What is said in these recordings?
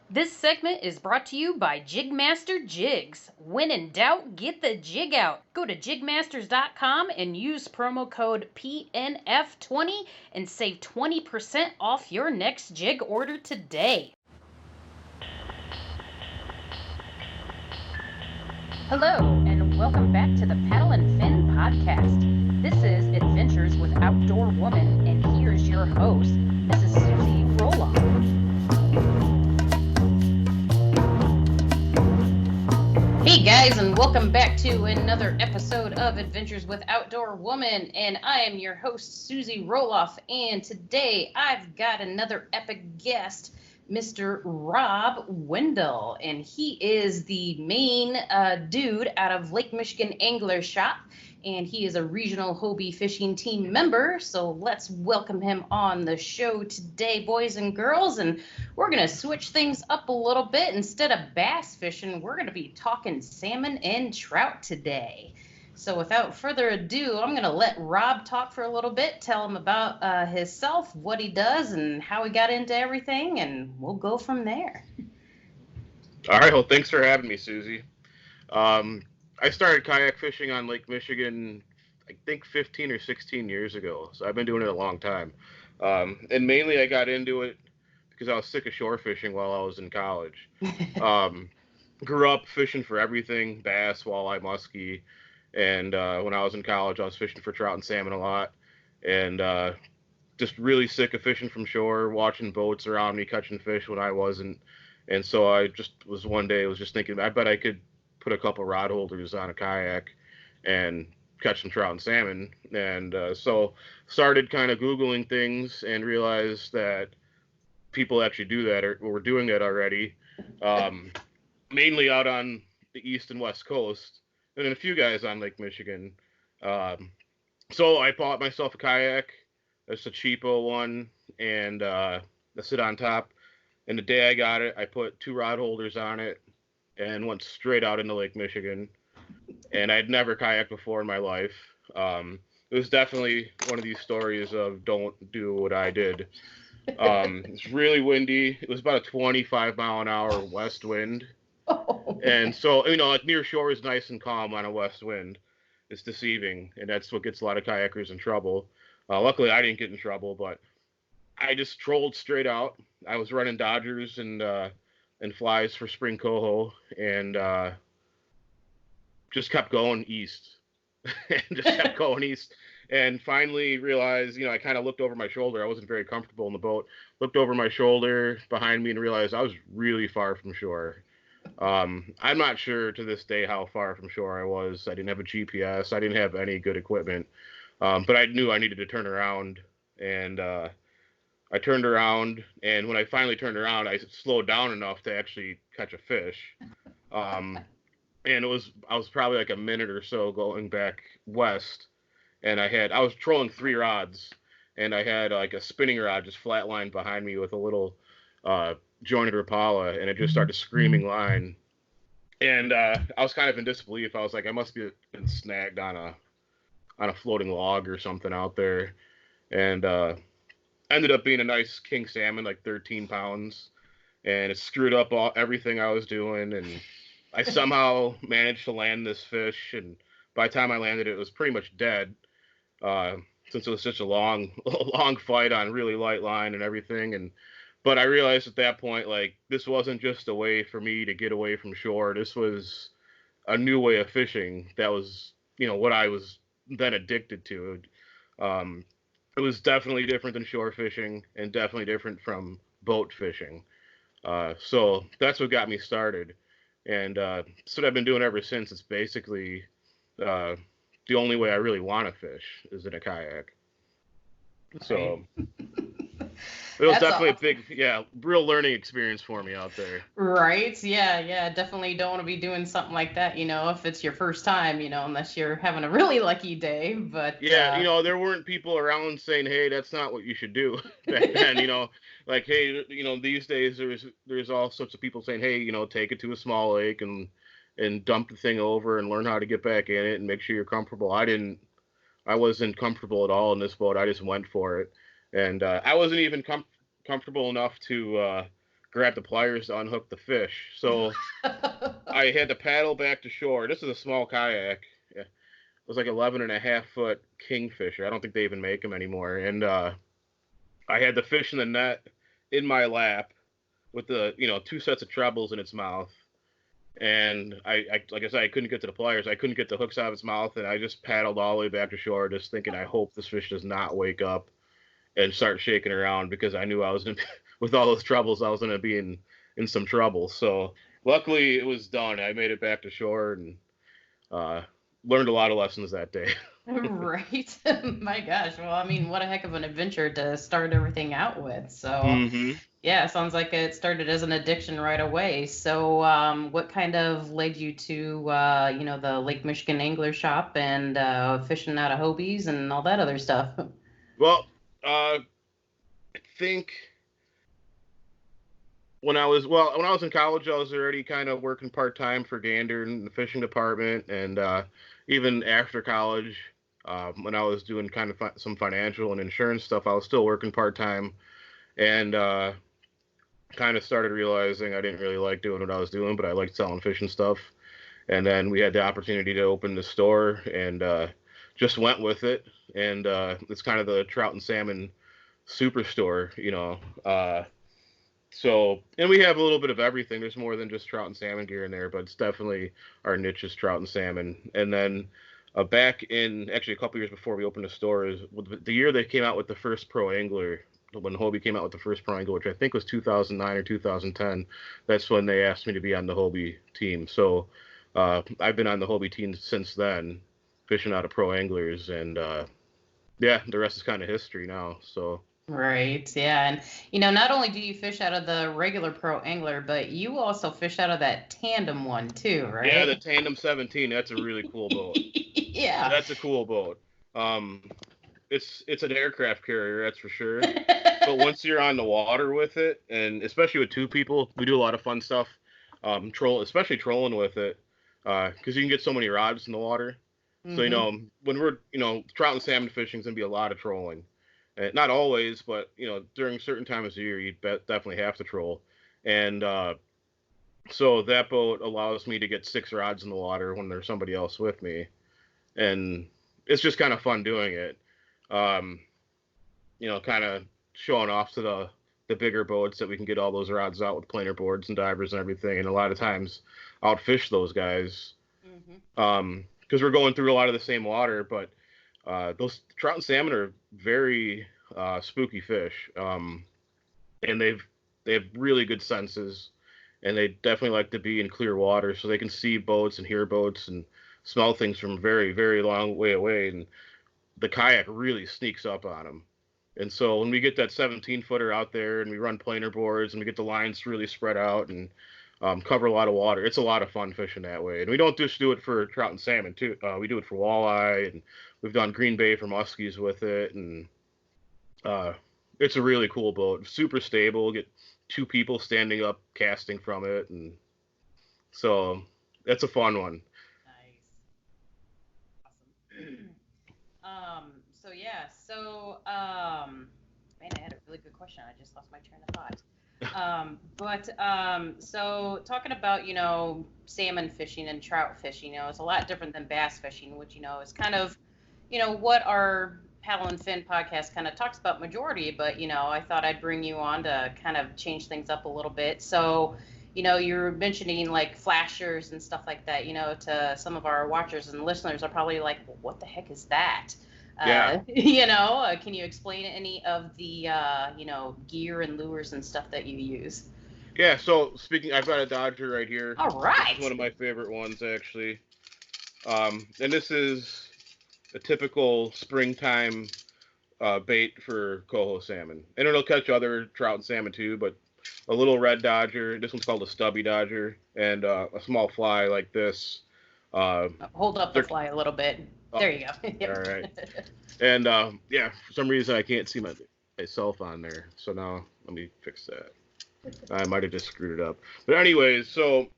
This segment is brought to you by JigMasters Jigs. When in doubt, get the jig out. Go to JigMasters.com and use promo code PNF20 and save 20% off your next jig order today. Hello, and welcome back to the Paddle and Fin podcast. This is Adventures with Outdoorwoman, and here's your host, Mrs. Susie Roloff. Hey guys, and welcome back to another episode of Adventures with Outdoorwoman, and I am your host, Susie Roloff, and today I've got another epic guest, Mr. Rob Wendel, and he is the main dude out of Lake Michigan Angler Shop, and he is a regional Hobie fishing team member. So let's welcome him on the show today, boys and girls, and we're going to switch things up a little bit. Instead of bass fishing, we're going to be talking salmon and trout today. So without further ado, I'm going to let Rob talk for a little bit, tell him about himself, what he does, and how he got into everything, and we'll go from there. All right, well, thanks for having me, Susie. I started kayak fishing on Lake Michigan, I think 15 or 16 years ago, so I've been doing it a long time. And mainly I got into it because I was sick of shore fishing while I was in college. Grew up fishing for everything, bass, walleye, muskie. And when I was in college, I was fishing for trout and salmon a lot, and just really sick of fishing from shore, watching boats around me catching fish when I wasn't. And so I just was just thinking, I bet I could put a couple rod holders on a kayak and catch some trout and salmon. And so started kind of Googling things and realized that people actually do that or were doing that already, mainly out on the east and west coast. And then a few guys on Lake Michigan. So I bought myself a kayak. It's a cheapo one, and I sit on top. And the day I got it, I put 2 rod holders on it and went straight out into Lake Michigan. And I'd never kayaked before in my life. It was definitely one of these stories of don't do what I did. It's really windy. It was about a 25 mile an hour west wind. And so, like near shore is nice and calm on a west wind. It's deceiving, and that's what gets a lot of kayakers in trouble. Luckily, I didn't get in trouble, but I just trolled straight out. I was running Dodgers and flies for spring coho, and just kept going east. And finally realized, I kind of looked over my shoulder. I wasn't very comfortable in the boat. Looked over my shoulder behind me and realized I was really far from shore. I'm not sure to this day how far from shore I was. I didn't have a GPS. I didn't have any good equipment. But I knew I needed to turn around, and I turned around, and when I finally turned around, I slowed down enough to actually catch a fish. And I was probably like a minute or so going back west, and I was trolling 3 rods, and I had like a spinning rod just flatlined behind me with a little jointed Rapala, and it just started screaming line. And I was kind of in disbelief. I was like, I must be been snagged on a floating log or something out there. And ended up being a nice king salmon, like 13 pounds. And it screwed up everything I was doing. And I somehow managed to land this fish. And by the time I landed, it was pretty much dead. Since it was such a long fight on really light line and everything. But I realized at that point, like, this wasn't just a way for me to get away from shore. This was a new way of fishing that was, what I was then addicted to. It was definitely different than shore fishing and definitely different from boat fishing. So that's what got me started. And so what I've been doing ever since. It's basically the only way I really want to fish is in a kayak. So it was definitely awesome. A big, real learning experience for me out there. Right. Yeah. Definitely don't want to be doing something like that, if it's your first time, unless you're having a really lucky day. But yeah, there weren't people around saying, hey, that's not what you should do back then, like, hey, these days there's all sorts of people saying, hey, take it to a small lake and dump the thing over and learn how to get back in it and make sure you're comfortable. I wasn't comfortable at all in this boat. I just went for it. And I wasn't even comfortable enough to grab the pliers to unhook the fish. So I had to paddle back to shore. This is a small kayak. Yeah. It was like 11.5-foot kingfisher. I don't think they even make them anymore. And I had the fish in the net in my lap with the 2 sets of trebles in its mouth. And I like I said, I couldn't get to the pliers. I couldn't get the hooks out of its mouth, and I just paddled all the way back to shore, just thinking, I hope this fish does not wake up and start shaking around, because I knew I was gonna with all those troubles, I was gonna be in some trouble. So luckily, it was done. I made it back to shore and learned a lot of lessons that day. Right. My gosh. Well, I mean, what a heck of an adventure to start everything out with. So, yeah, sounds like it started as an addiction right away. So, what kind of led you to, the Lake Michigan Angler Shop and fishing out of Hobies and all that other stuff? Well, I think when I was in college, I was already kind of working part-time for Gander in the fishing department, and even after college, when I was doing kind of some financial and insurance stuff, I was still working part-time, and kind of started realizing I didn't really like doing what I was doing, but I liked selling fishing stuff. And then we had the opportunity to open the store, and just went with it. And it's kind of the trout and salmon superstore, So, and we have a little bit of everything. There's more than just trout and salmon gear in there, but it's definitely our niche is trout and salmon. And then back in, actually a couple years before we opened the store, is the year they came out with the first pro angler, when Hobie came out with the first pro angler, which I think was 2009 or 2010. That's when they asked me to be on the Hobie team. So I've been on the Hobie team since then, fishing out of pro anglers, and yeah, the rest is kind of history now. So. Right. Yeah. And, not only do you fish out of the regular pro angler, but you also fish out of that tandem one too, right? Yeah, the Tandem 17. That's a really cool boat. Yeah. That's a cool boat. It's an aircraft carrier, that's for sure. But once you're on the water with it, and especially with 2 people, we do a lot of fun stuff. Especially trolling with it, because you can get so many rods in the water. So, when we're, trout and salmon fishing is going to be a lot of trolling. Not always, but, during certain times of year, you definitely have to troll. And so that boat allows me to get 6 rods in the water when there's somebody else with me. And it's just kind of fun doing it. Kind of showing off to the bigger boats that we can get all those rods out with planer boards and divers and everything. And a lot of times outfish those guys. Because we're going through a lot of the same water, but those trout and salmon are very spooky fish, and they have really good senses, and they definitely like to be in clear water, so they can see boats and hear boats and smell things from very, very long way away. And the kayak really sneaks up on them. And so when we get that 17-footer out there and we run planer boards and we get the lines really spread out and cover a lot of water, it's a lot of fun fishing that way. And we don't just do it for trout and salmon too. We do it for walleye, and we've done Green Bay for muskies with it. And it's a really cool boat, super stable. Get 2 people standing up casting from it, and so it's a fun one. Nice. Awesome. So yeah, man, I had a really good question. I just lost my train of thought. So talking about, salmon fishing and trout fishing, it's a lot different than bass fishing, which, is kind of, what our Paddle and Fin podcast kind of talks about majority, but, I thought I'd bring you on to kind of change things up a little bit. So, you're mentioning like flashers and stuff like that, to some of our watchers and listeners are probably like, well, what the heck is that? Yeah. Can you explain any of the, gear and lures and stuff that you use? Yeah, so I've got a Dodger right here. All right. It's one of my favorite ones, actually. And this is a typical springtime bait for coho salmon. And it'll catch other trout and salmon too, but a little red Dodger. This one's called a stubby Dodger. And a small fly like this. Hold up the fly a little bit. There you go. All right. And yeah, for some reason I can't see myself on there. So now let me fix that. I might have just screwed it up. But anyways, so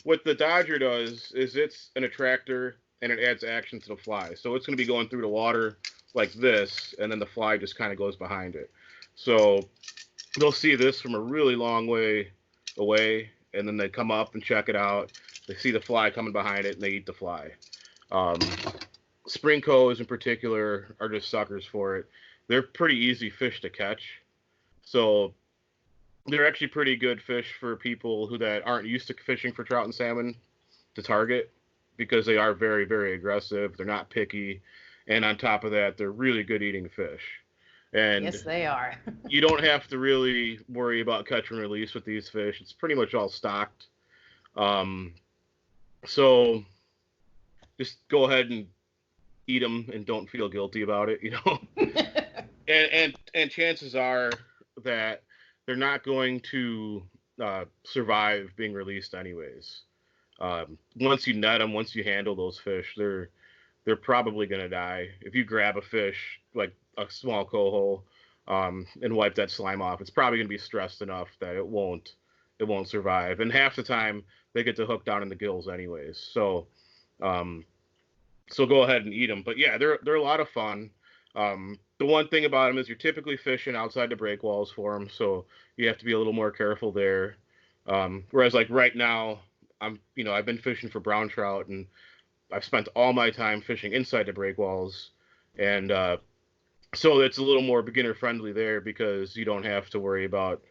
what the Dodger does is it's an attractor and it adds action to the fly. So it's going to be going through the water like this, and then the fly just kind of goes behind it. So they'll see this from a really long way away, and then they come up and check it out. They see the fly coming behind it, and they eat the fly. Um, Spring coes in particular are just suckers for it. They're pretty easy fish to catch, so they're actually pretty good fish for people that aren't used to fishing for trout and salmon to target, because they are very, very aggressive. They're not picky, and on top of that, they're really good eating fish. And Yes, they are. you don't have to really worry about catch and release with these fish. It's pretty much all stocked. Um, so just go ahead and eat them and don't feel guilty about it, you know. and chances are that they're not going to survive being released anyways. Once you net them, once you handle those fish, they're probably going to die. If you grab a fish like a small coho and wipe that slime off, it's probably going to be stressed enough that it won't survive. And half the time they get the hook down in the gills anyways. So so go ahead and eat them. But yeah, they're a lot of fun. The one thing about them is you're typically fishing outside the break walls for them, so you have to be a little more careful there. Whereas like right now, I've been fishing for brown trout, and I've spent all my time fishing inside the break walls, and so it's a little more beginner friendly there because you don't have to worry about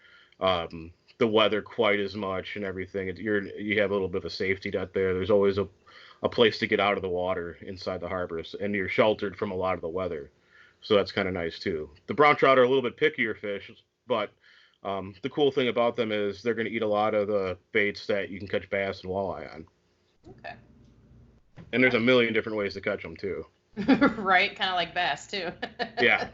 the weather quite as much and everything. You have a little bit of a safety net there. There's always a place to get out of the water inside the harbors, and you're sheltered from a lot of the weather. So that's kind of nice too. The brown trout are a little bit pickier fish, but the cool thing about them is they're going to eat a lot of the baits that you can catch bass and walleye on. Okay. And there's a million different ways to catch them too. Right, kind of like bass too. Yeah.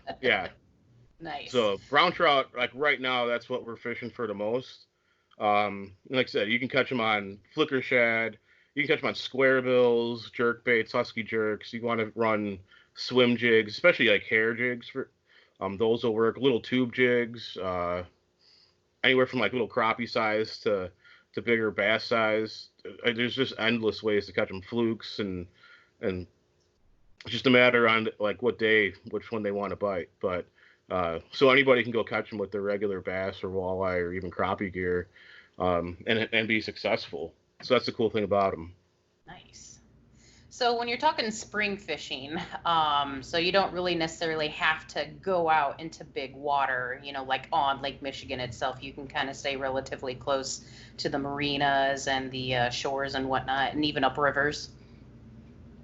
Nice. So brown trout, like right now, that's what we're fishing for the most. Like I said, you can catch them on flicker shad. You can catch them on square bills, jerk baits, husky jerks. You want to run swim jigs, especially like hair jigs for those will work. Little tube jigs, anywhere from like little crappie size to bigger bass size. There's just endless ways to catch them. Flukes and it's just a matter on like what day, which one they want to bite. But so anybody can go catch them with their regular bass or walleye or even crappie gear, and be successful. So that's the cool thing about them. Nice. So when you're talking spring fishing, so you don't really necessarily have to go out into big water, like on Lake Michigan itself. You can kind of stay relatively close to the marinas and the shores and whatnot, and even up rivers.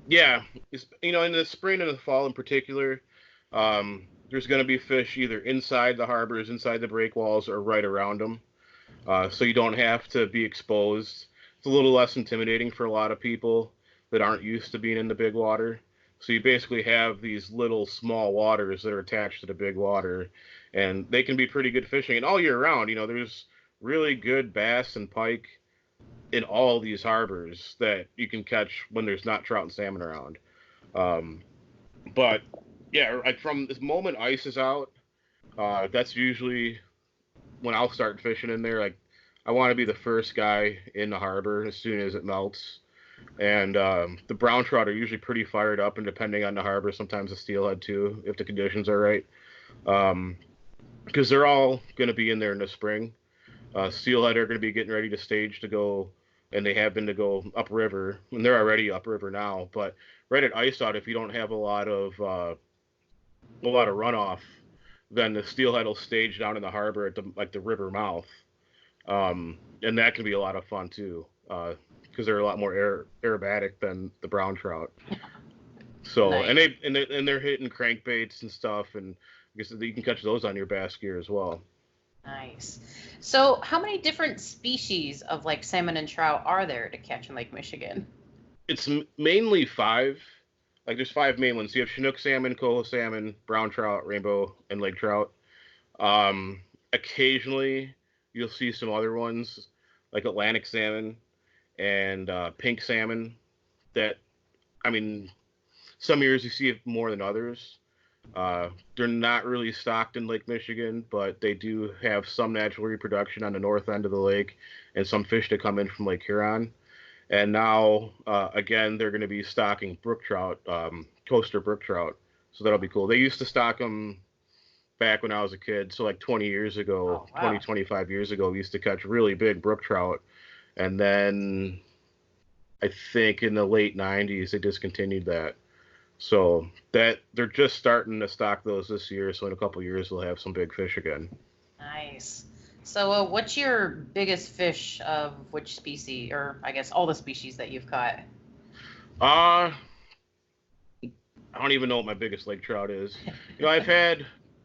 Yeah, in the spring and the fall in particular, there's going to be fish either inside the harbors, inside the breakwalls, or right around them. So you don't have to be exposed. It's a little less intimidating for a lot of people that aren't used to being in the big water. So you basically have these little small waters that are attached to the big water, and they can be pretty good fishing. And all year round, there's really good bass and pike in all these harbors that you can catch when there's not trout and salmon around. But yeah, like from this moment ice is out, that's usually when I'll start fishing in there. Like I want to be the first guy in the harbor as soon as it melts. And the brown trout are usually pretty fired up, and depending on the harbor, sometimes the steelhead too, if the conditions are right. Because they're all going to be in there in the spring. Steelhead are going to be getting ready to stage to go, and they have been to go upriver, and they're already upriver now. But right at ice out, if you don't have a lot of runoff, then the steelhead will stage down in the harbor at the river mouth, and that can be a lot of fun too, because they're a lot more aerobatic than the brown trout. So nice. and they're hitting crankbaits and stuff, and I guess you can catch those on your bass gear as well. Nice. So how many different species of like salmon and trout are there to catch in Lake Michigan? It's mainly 5. Like there's 5 main ones. You have Chinook salmon, coho salmon, brown trout, rainbow, and lake trout. Occasionally you'll see some other ones like Atlantic salmon and pink salmon that, some years you see it more than others. They're not really stocked in Lake Michigan, but they do have some natural reproduction on the north end of the lake and some fish that come in from Lake Huron. And now, again, they're going to be stocking brook trout, coaster brook trout. So that'll be cool. They used to stock them back when I was a kid. So like 20 years ago, Oh, wow. 25 years ago, we used to catch really big brook trout. And then I think in the late 90s, they discontinued that. So that they're just starting to stock those this year. So in a couple of years, we'll have some big fish again. Nice. So, what's your biggest fish of which species, or I guess all the species that you've caught? I don't even know what my biggest lake trout is. I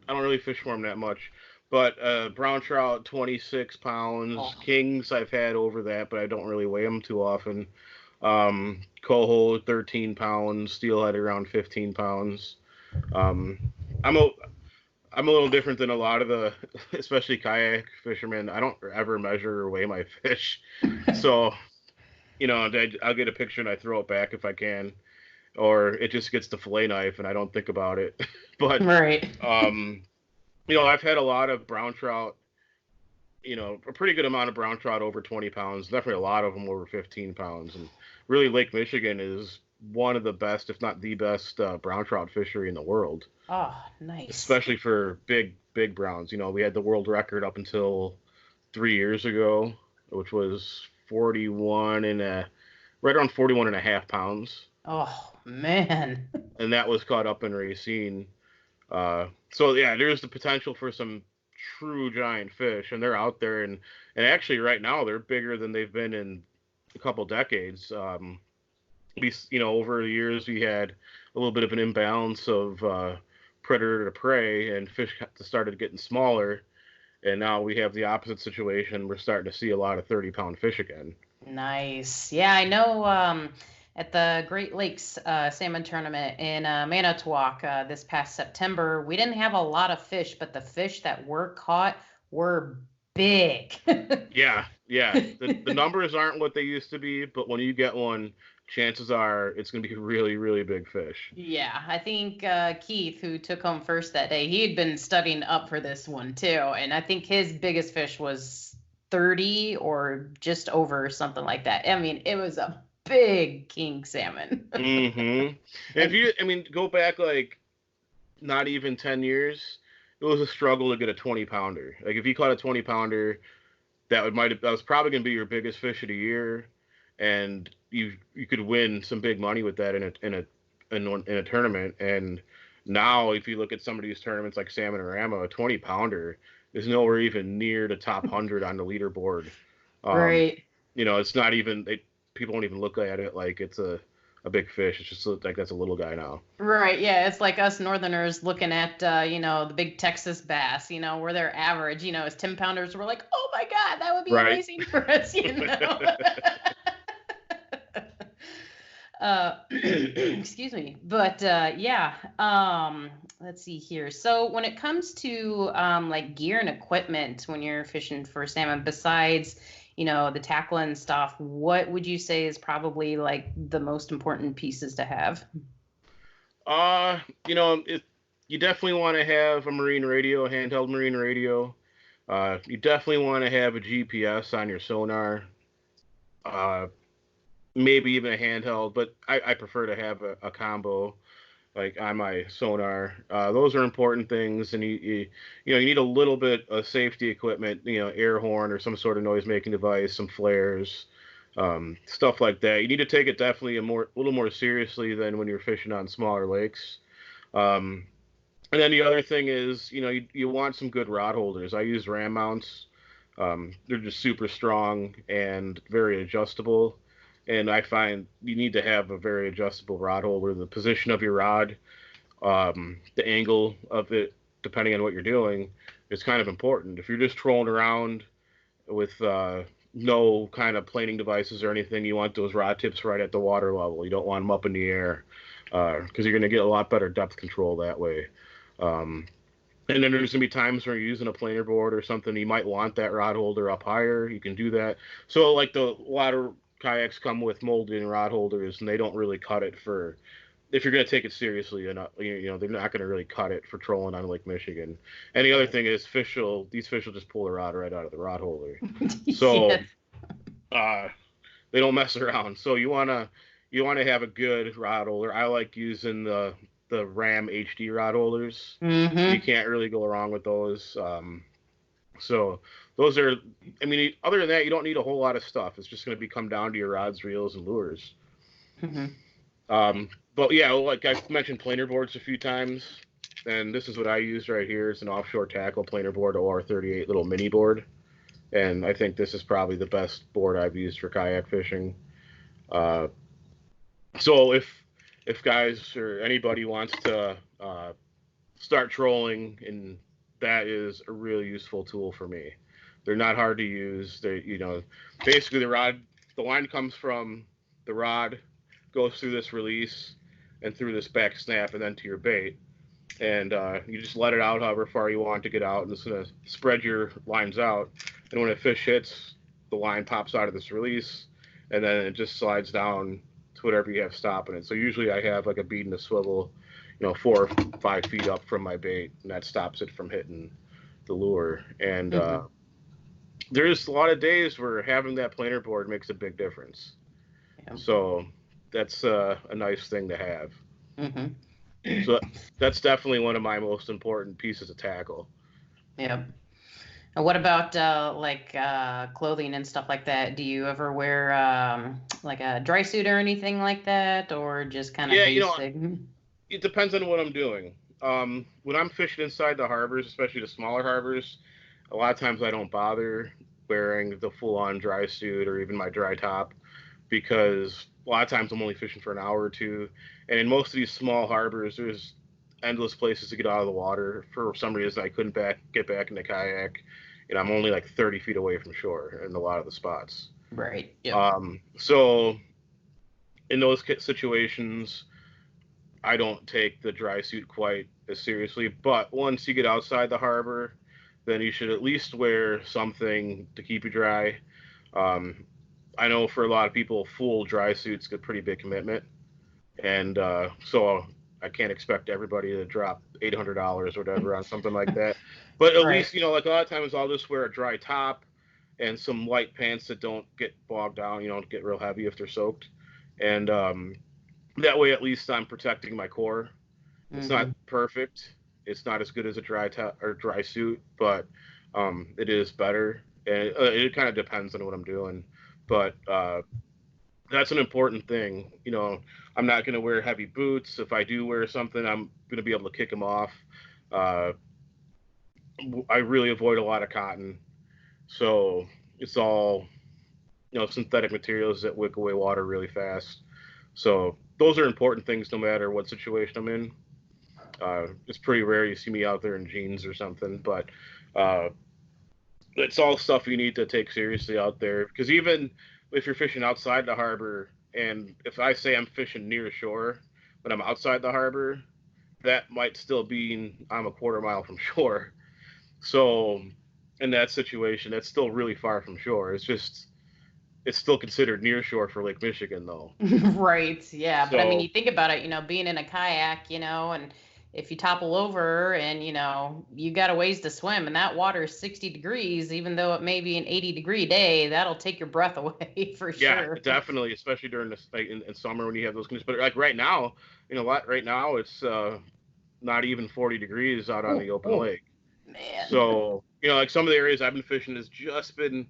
don't really fish for them that much, but brown trout, 26 pounds. Oh. Kings, I've had over that, but I don't really weigh them too often. Coho, 13 pounds. Steelhead, around 15 pounds. I'm a little different than a lot of the, especially kayak fishermen. I don't ever measure or weigh my fish. So, I'll get a picture and I throw it back if I can, or it just gets the fillet knife and I don't think about it. But, right. I've had a lot of brown trout, a pretty good amount of brown trout over 20 pounds, definitely a lot of them over 15 pounds. And really Lake Michigan is one of the best, if not the best, brown trout fishery in the world. Oh, nice. Especially for big browns. We had the world record up until 3 years ago, which was right around 41 and a half pounds. Oh, man. And that was caught up in Racine. So yeah, there's the potential for some true giant fish, and they're out there, and actually right now they're bigger than they've been in a couple decades. Over the years we had a little bit of an imbalance of predator to prey, and fish started getting smaller, and now we have the opposite situation. We're starting to see a lot of 30-pound fish again. Nice. Yeah, I know at the Great Lakes Salmon Tournament in Manitowoc this past September, we didn't have a lot of fish, but the fish that were caught were big. Yeah. The numbers aren't what they used to be, but when you get one, chances are it's going to be really, really big fish. Yeah, I think Keith, who took home first that day, he had been studying up for this one too. And I think his biggest fish was 30 or just over, something like that. I mean, it was a big king salmon. Mm-hmm. If go back like not even 10 years, it was a struggle to get a 20-pounder. Like if you caught a 20-pounder, that was probably going to be your biggest fish of the year, and you could win some big money with that in a tournament. And now if you look at some of these tournaments like Salmon-O-Rama, a 20-pounder is nowhere even near the top 100 on the leaderboard. Right. It's not even people don't even look at it like it's a big fish. It's just like that's a little guy now. Right. Yeah. It's like us Northerners looking at, the big Texas bass, where they're average, as 10-pounders. We're like, oh my God, that would be amazing for us, Excuse me. But yeah. Let's see here. So when it comes to like gear and equipment when you're fishing for salmon, besides the tackle and stuff, what would you say is probably like the most important pieces to have? You definitely want to have a marine radio, a handheld marine radio. You definitely want to have a GPS on your sonar. Maybe even a handheld, but I prefer to have a combo, like on my sonar. Those are important things, and you need a little bit of safety equipment, air horn or some sort of noise making device, some flares, stuff like that. You need to take it definitely a little more seriously than when you're fishing on smaller lakes. And then the other thing is, you want some good rod holders. I use ram mounts. They're just super strong and very adjustable. And I find you need to have a very adjustable rod holder. The position of your rod, the angle of it, depending on what you're doing, is kind of important. If you're just trolling around with no kind of planing devices or anything, you want those rod tips right at the water level. You don't want them up in the air because you're going to get a lot better depth control that way. And then there's going to be times where you're using a planer board or something. You might want that rod holder up higher. You can do that. So like the water kayaks come with molded rod holders, and they don't really cut it for, if you're going to take it seriously, they're not going to really cut it for trolling on Lake Michigan. And the other thing is these fish will just pull the rod right out of the rod holder. So they don't mess around. So you want to have a good rod holder. I like using the the Ram HD rod holders. Mm-hmm. You can't really go wrong with those. So those are, I mean, other than that, you don't need a whole lot of stuff. It's just going to come down to your rods, reels, and lures. Mm-hmm. But yeah, like I've mentioned planer boards a few times, and this is what I use right here. It's an offshore tackle planer board, OR38 little mini board. And I think this is probably the best board I've used for kayak fishing. So if guys or anybody wants to start trolling, and that is a really useful tool for me. They're not hard to use. They, basically the line comes from the rod, goes through this release and through this back snap and then to your bait. And you just let it out however far you want to get out, and it's going to spread your lines out. And when a fish hits, the line pops out of this release, and then it just slides down to whatever you have stopping it. So usually I have like a bead and a swivel, 4 or 5 feet up from my bait, and that stops it from hitting the lure. And there's a lot of days where having that planer board makes a big difference. Yeah. So that's a nice thing to have. Mm-hmm. So that's definitely one of my most important pieces of tackle. Yeah. And what about clothing and stuff like that? Do you ever wear like a dry suit or anything like that, or just kind of basic? It depends on what I'm doing. When I'm fishing inside the harbors, especially the smaller harbors, a lot of times I don't bother wearing the full-on dry suit or even my dry top, because a lot of times I'm only fishing for an hour or two. And in most of these small harbors, there's endless places to get out of the water. For some reason, I couldn't get back in the kayak. I'm only like 30 feet away from shore in a lot of the spots. Right. Yeah. So in those situations, I don't take the dry suit quite as seriously. But once you get outside the harbor, then you should at least wear something to keep you dry. I know for a lot of people, full dry suits get a pretty big commitment. And so I can't expect everybody to drop $800 or whatever on something like that. But at least, like a lot of times I'll just wear a dry top and some light pants that don't get bogged down, don't get real heavy if they're soaked. And that way, at least I'm protecting my core. It's not perfect. It's not as good as a dry suit, but it is better. And it kind of depends on what I'm doing. But that's an important thing. I'm not going to wear heavy boots. If I do wear something, I'm going to be able to kick them off. I really avoid a lot of cotton. So it's all, synthetic materials that wick away water really fast. So those are important things no matter what situation I'm in. It's pretty rare you see me out there in jeans or something, but it's all stuff you need to take seriously out there. Because even if you're fishing outside the harbor, and if I say I'm fishing near shore, but I'm outside the harbor, that might still be I'm a quarter mile from shore. So in that situation, that's still really far from shore. It's still considered near shore for Lake Michigan, though. Right. Yeah. But I mean, you think about it, being in a kayak, and if you topple over and, you got a ways to swim and that water is 60 degrees, even though it may be an 80-degree day, that'll take your breath away for sure. Yeah, definitely, especially during this in summer when you have those conditions. But like right now, right now it's not even 40 degrees out on the open lake. Man. So, like some of the areas I've been fishing has just been,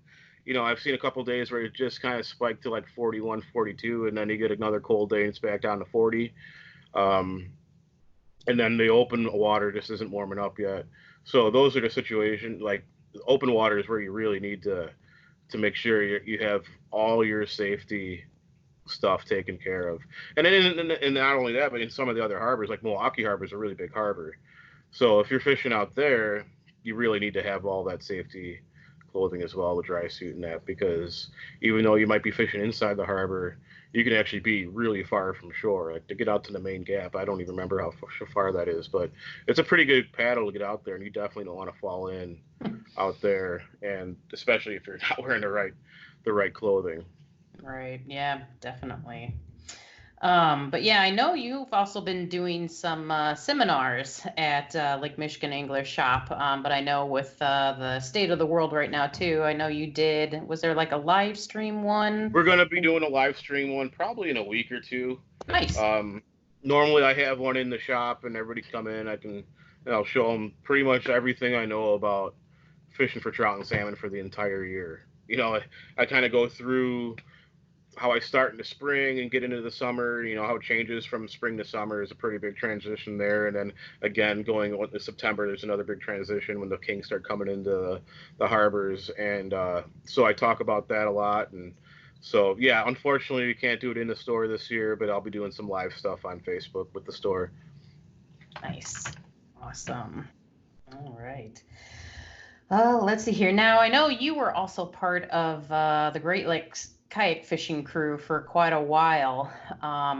I've seen a couple days where it just kind of spiked to like 41, 42, and then you get another cold day and it's back down to 40. And then the open water just isn't warming up yet. So those are the situations, like open water is where you really need to make sure you have all your safety stuff taken care of. And then and not only that, but in some of the other harbors, like Milwaukee Harbor is a really big harbor. So if you're fishing out there, you really need to have all that safety clothing as well, the dry suit and that, because even though you might be fishing inside the harbor, you can actually be really far from shore. Like to get out to the main gap, I don't even remember how far that is, but it's a pretty good paddle to get out there, and you definitely don't want to fall in out there, and especially if you're not wearing the right clothing. Right. Yeah, definitely. But yeah, I know you've also been doing some seminars at Lake Michigan Angler Shop. But I know with the state of the world right now too, I know you did. Was there like a live stream one? We're going to be doing a live stream one probably in a week or two. Nice. normally I have one in the shop and everybody come in. I'll show them pretty much everything I know about fishing for trout and salmon for the entire year. I kind of go through how I start in the spring and get into the summer. How it changes from spring to summer is a pretty big transition there. And then again, going into September, there's another big transition when the kings start coming into the harbors. And so I talk about that a lot. And so, yeah, unfortunately, we can't do it in the store this year, but I'll be doing some live stuff on Facebook with the store. Nice. Awesome. All right. Let's see here. Now, I know you were also part of the Great Lakes kayak fishing crew for quite a while,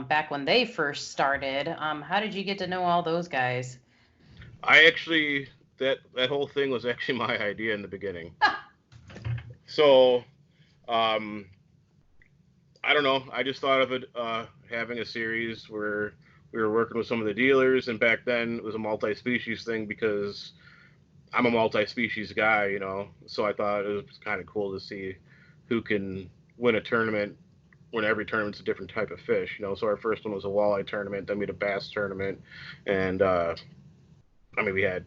back when they first started. How did you get to know all those guys? I actually, that whole thing was actually my idea in the beginning. So, um, I don't know. I just thought of it having a series where we were working with some of the dealers, and back then it was a multi-species thing because I'm a multi-species guy, So I thought it was kind of cool to see who can win a tournament when every tournament's a different type of fish, So our first one was a walleye tournament, then we had a bass tournament, and we had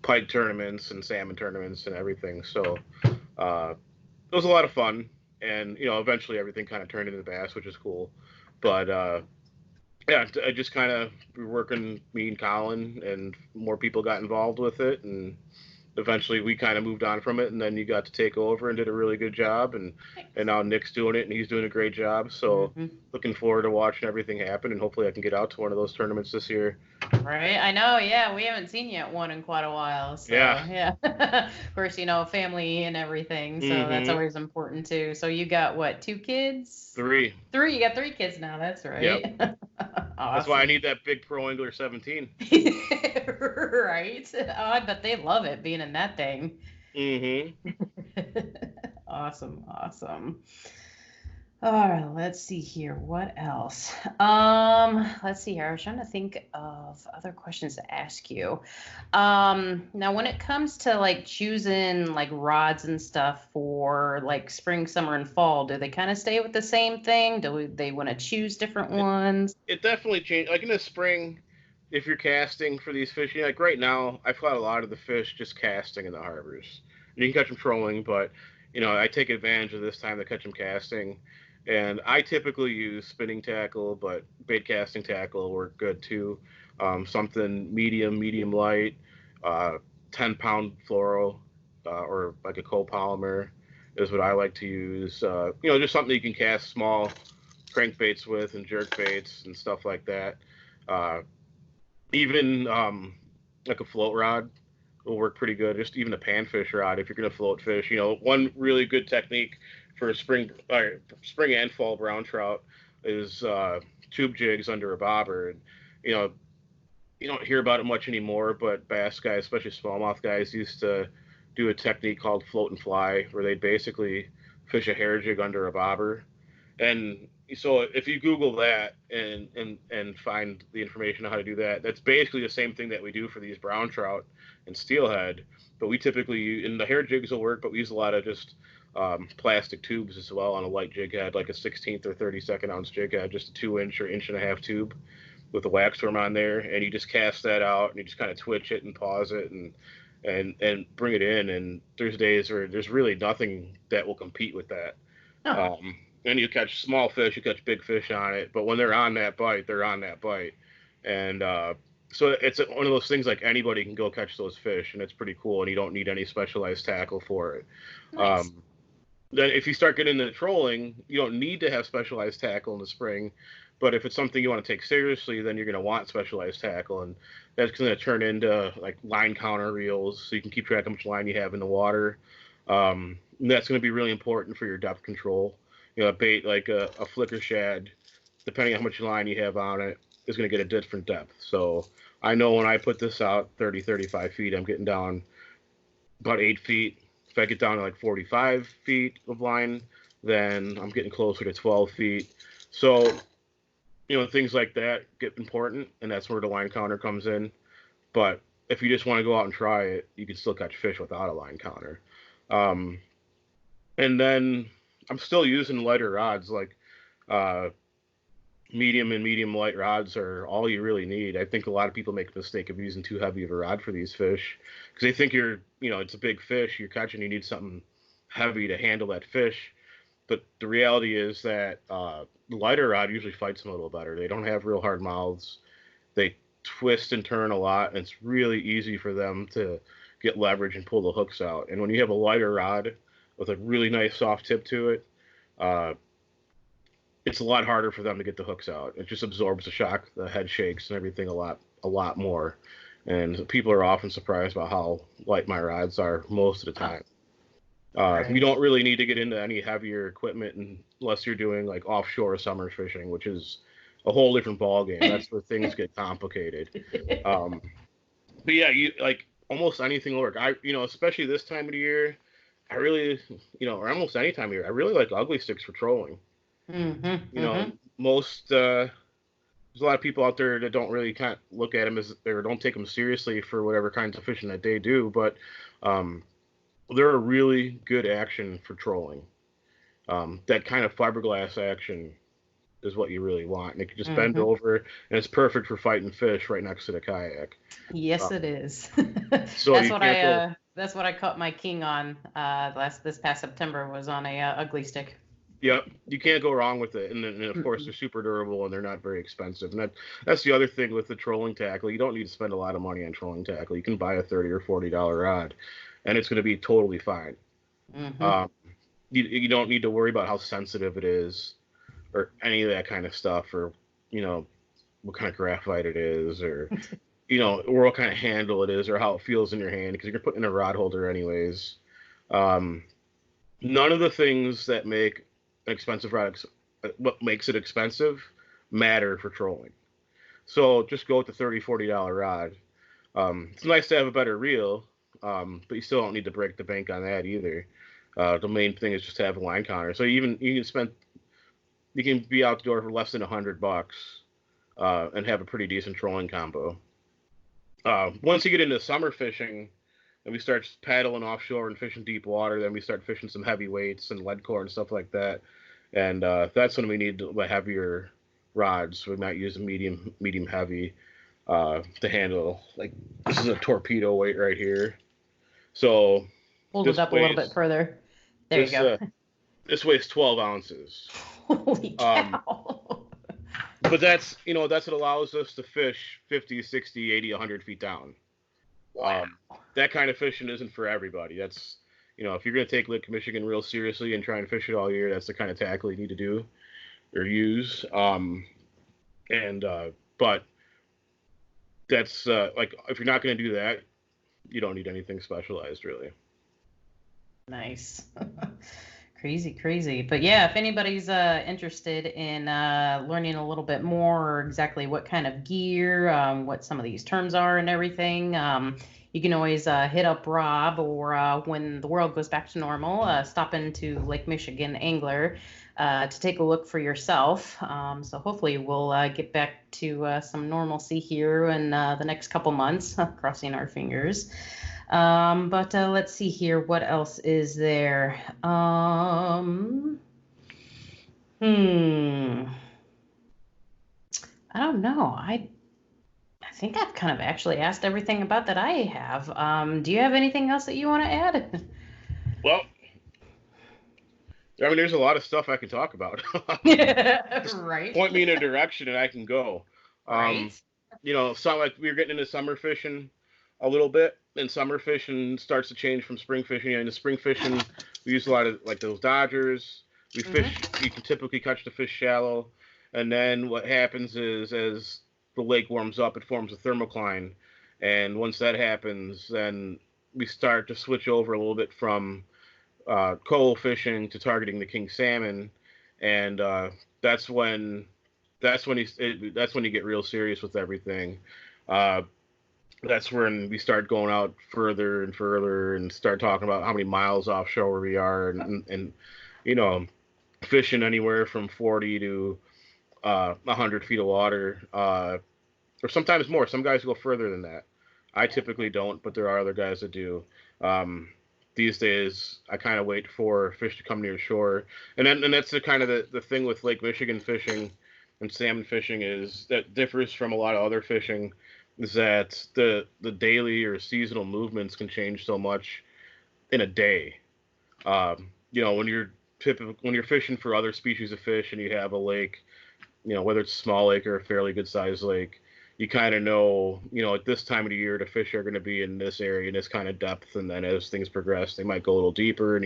pike tournaments and salmon tournaments and everything. So it was a lot of fun, and eventually everything kind of turned into bass, which is cool. But yeah, I just kind of working, me and Colin, and more people got involved with it, and eventually we kind of moved on from it, and then you got to take over and did a really good job, and now Nick's doing it, and he's doing a great job. So looking forward to watching everything happen, and hopefully I can get out to one of those tournaments this year. Right. I know. Yeah, we haven't seen you at one in quite a while. So yeah. Of course, family and everything. So that's always important too. So you got what, 2 kids? 3. You got 3 kids now. That's right. Yep. Awesome. That's why I need that big Pro Angler 17. Right. Oh, I bet they love it being in that thing. Awesome. All right, let's see here. What else? Let's see here. I was trying to think of other questions to ask you. Now when it comes to like choosing like rods and stuff for like spring, summer, and fall, do they kind of stay with the same thing? Do they want to choose different ones? It definitely changed. Like in the spring, if you're casting for these fish, like right now, I've caught a lot of the fish just casting in the harbors. And you can catch them trolling, but I take advantage of this time to catch them casting. And I typically use spinning tackle, but bait casting tackle will work good too. Something medium light, 10-pound fluoro, or like a copolymer is what I like to use. Just something you can cast small crankbaits with and jerk baits and stuff like that. Even like a float rod will work pretty good. Just even a panfish rod if you're going to float fish. One really good technique for spring and fall brown trout is tube jigs under a bobber. And you don't hear about it much anymore, but bass guys, especially smallmouth guys, used to do a technique called float and fly, where they'd basically fish a hair jig under a bobber. And so if you Google that and find the information on how to do that, that's basically the same thing that we do for these brown trout and steelhead. But we typically, and the hair jigs will work, but we use a lot of just plastic tubes as well on a light jig head, like a 16th or 32nd ounce jig head, just a 2-inch or 1.5-inch tube with a wax worm on there, and you just cast that out and you just kind of twitch it and pause it and bring it in. And there's days where there's really nothing that will compete with that. Oh. And you catch small fish, you catch big fish on it, but when they're on that bite, they're on that bite. And so it's one of those things like anybody can go catch those fish, and it's pretty cool, and you don't need any specialized tackle for it. Nice. Then if you start getting into trolling, you don't need to have specialized tackle in the spring, but if it's something you want to take seriously, then you're going to want specialized tackle, and that's going to turn into like line counter reels, so you can keep track of how much line you have in the water. And that's going to be really important for your depth control. A bait like a flicker shad, depending on how much line you have on it, is going to get a different depth. So I know when I put this out 30, 35 feet, I'm getting down about 8 feet. If I get down to like 45 feet of line, then I'm getting closer to 12 feet. So, things like that get important, and that's where the line counter comes in. But if you just want to go out and try it, you can still catch fish without a line counter. And then I'm still using lighter rods. Like medium and medium light rods are all you really need. I think a lot of people make the mistake of using too heavy of a rod for these fish because they think it's a big fish you're catching. You need something heavy to handle that fish. But the reality is that the lighter rod usually fights them a little better. They don't have real hard mouths. They twist and turn a lot, and it's really easy for them to get leverage and pull the hooks out. And when you have a lighter rod with a really nice soft tip to it, it's a lot harder for them to get the hooks out. It just absorbs the shock, the head shakes, and everything a lot more. And people are often surprised about how light my rods are most of the time. Right. You don't really need to get into any heavier equipment unless you're doing like offshore summer fishing, which is a whole different ball game. That's where things get complicated. But yeah, you like almost anything will work. Especially this time of the year, I really, or almost any time of year, I really like ugly sticks for trolling. Most there's a lot of people out there that don't really kind of look at them or don't take them seriously for whatever kinds of fishing that they do, but they're a really good action for trolling. That kind of fiberglass action is what you really want, and it can just bend over, and it's perfect for fighting fish right next to the kayak. Yes, it is. So that's what I caught my king on this past September, was on a ugly stick. Yep, you can't go wrong with it, and of course they're super durable and they're not very expensive. And that's the other thing with the trolling tackle. You don't need to spend a lot of money on trolling tackle. You can buy a $30 or $40 rod, and it's going to be totally fine. You don't need to worry about how sensitive it is, or any of that kind of stuff, or what kind of graphite it is, or or what kind of handle it is, or how it feels in your hand, because you're putting in a rod holder anyways. None of the things that make expensive rod, what makes it expensive, matter for trolling. So just go with the $30, $40 rod. It's nice to have a better reel, but you still don't need to break the bank on that either. The main thing is just to have a line counter. So you can be out the door for less than $100 and have a pretty decent trolling combo. Once you get into summer fishing and we start paddling offshore and fishing deep water, then we start fishing some heavy weights and lead core and stuff like that. And that's when we need the heavier rods. We might use a medium heavy to handle. Like, this is a torpedo weight right here. So hold it up a little bit further. There you go. This weighs 12 ounces. Holy cow. But that's what allows us to fish 50, 60, 80, 100 feet down. Wow. That kind of fishing isn't for everybody. That's, if you're going to take Lake Michigan real seriously and try and fish it all year, that's the kind of tackle you need to do or use. But that's like, if you're not going to do that, you don't need anything specialized, really. Nice. Crazy. But yeah, if anybody's interested in learning a little bit more exactly what kind of gear, what some of these terms are and everything, you can always hit up Rob, or when the world goes back to normal, stop into Lake Michigan Angler to take a look for yourself. So hopefully we'll get back to some normalcy here in the next couple months, crossing our fingers. But let's see here. What else is there? I don't know. I think I've kind of actually asked everything about that I have. Do you have anything else that you want to add? Well, I mean, there's a lot of stuff I can talk about. Right. Point me in a direction and I can go. Right. So like we're getting into summer fishing a little bit, and summer fishing starts to change from spring fishing. In the spring fishing, we use a lot of like those Dodgers. We fish. You can typically catch the fish shallow, and then what happens is as the lake warms up, it forms a thermocline, and once that happens, then we start to switch over a little bit from coho fishing to targeting the king salmon, and that's when you get real serious with everything. That's when we start going out further and further and start talking about how many miles offshore we are, and fishing anywhere from 40 to 100 feet of water, or sometimes more. Some guys go further than that. I typically don't, but there are other guys that do. These days, I kind of wait for fish to come near shore, and that's the kind of the thing with Lake Michigan fishing and salmon fishing that differs from a lot of other fishing is that the daily or seasonal movements can change so much in a day. When you're fishing for other species of fish and you have a lake, whether it's a small lake or a fairly good sized lake, you kind of know, at this time of the year, the fish are going to be in this area, in this kind of depth. And then as things progress, they might go a little deeper. And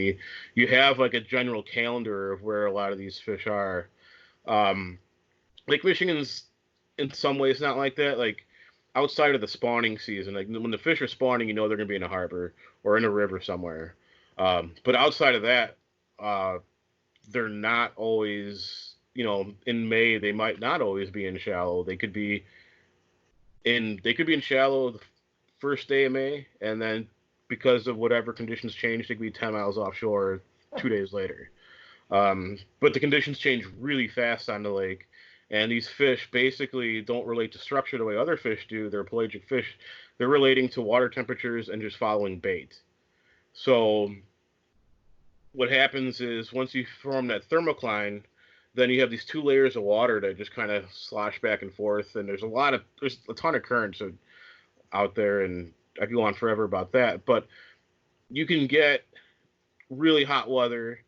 you have like a general calendar of where a lot of these fish are. Lake Michigan's in some ways not like that. Like outside of the spawning season, like when the fish are spawning, they're going to be in a harbor or in a river somewhere. But outside of that, they're not always, in May, they might not always be in shallow. They could be in shallow the first day of May, and then because of whatever conditions change, they could be 10 miles offshore 2 days later. But the conditions change really fast on the lake, and these fish basically don't relate to structure the way other fish do. They're pelagic fish. They're relating to water temperatures and just following bait. So what happens is once you form that thermocline, then you have these 2 layers of water that just kind of slosh back and forth, and there's a ton of currents out there, and I could go on forever about that. But you can get really hot weather,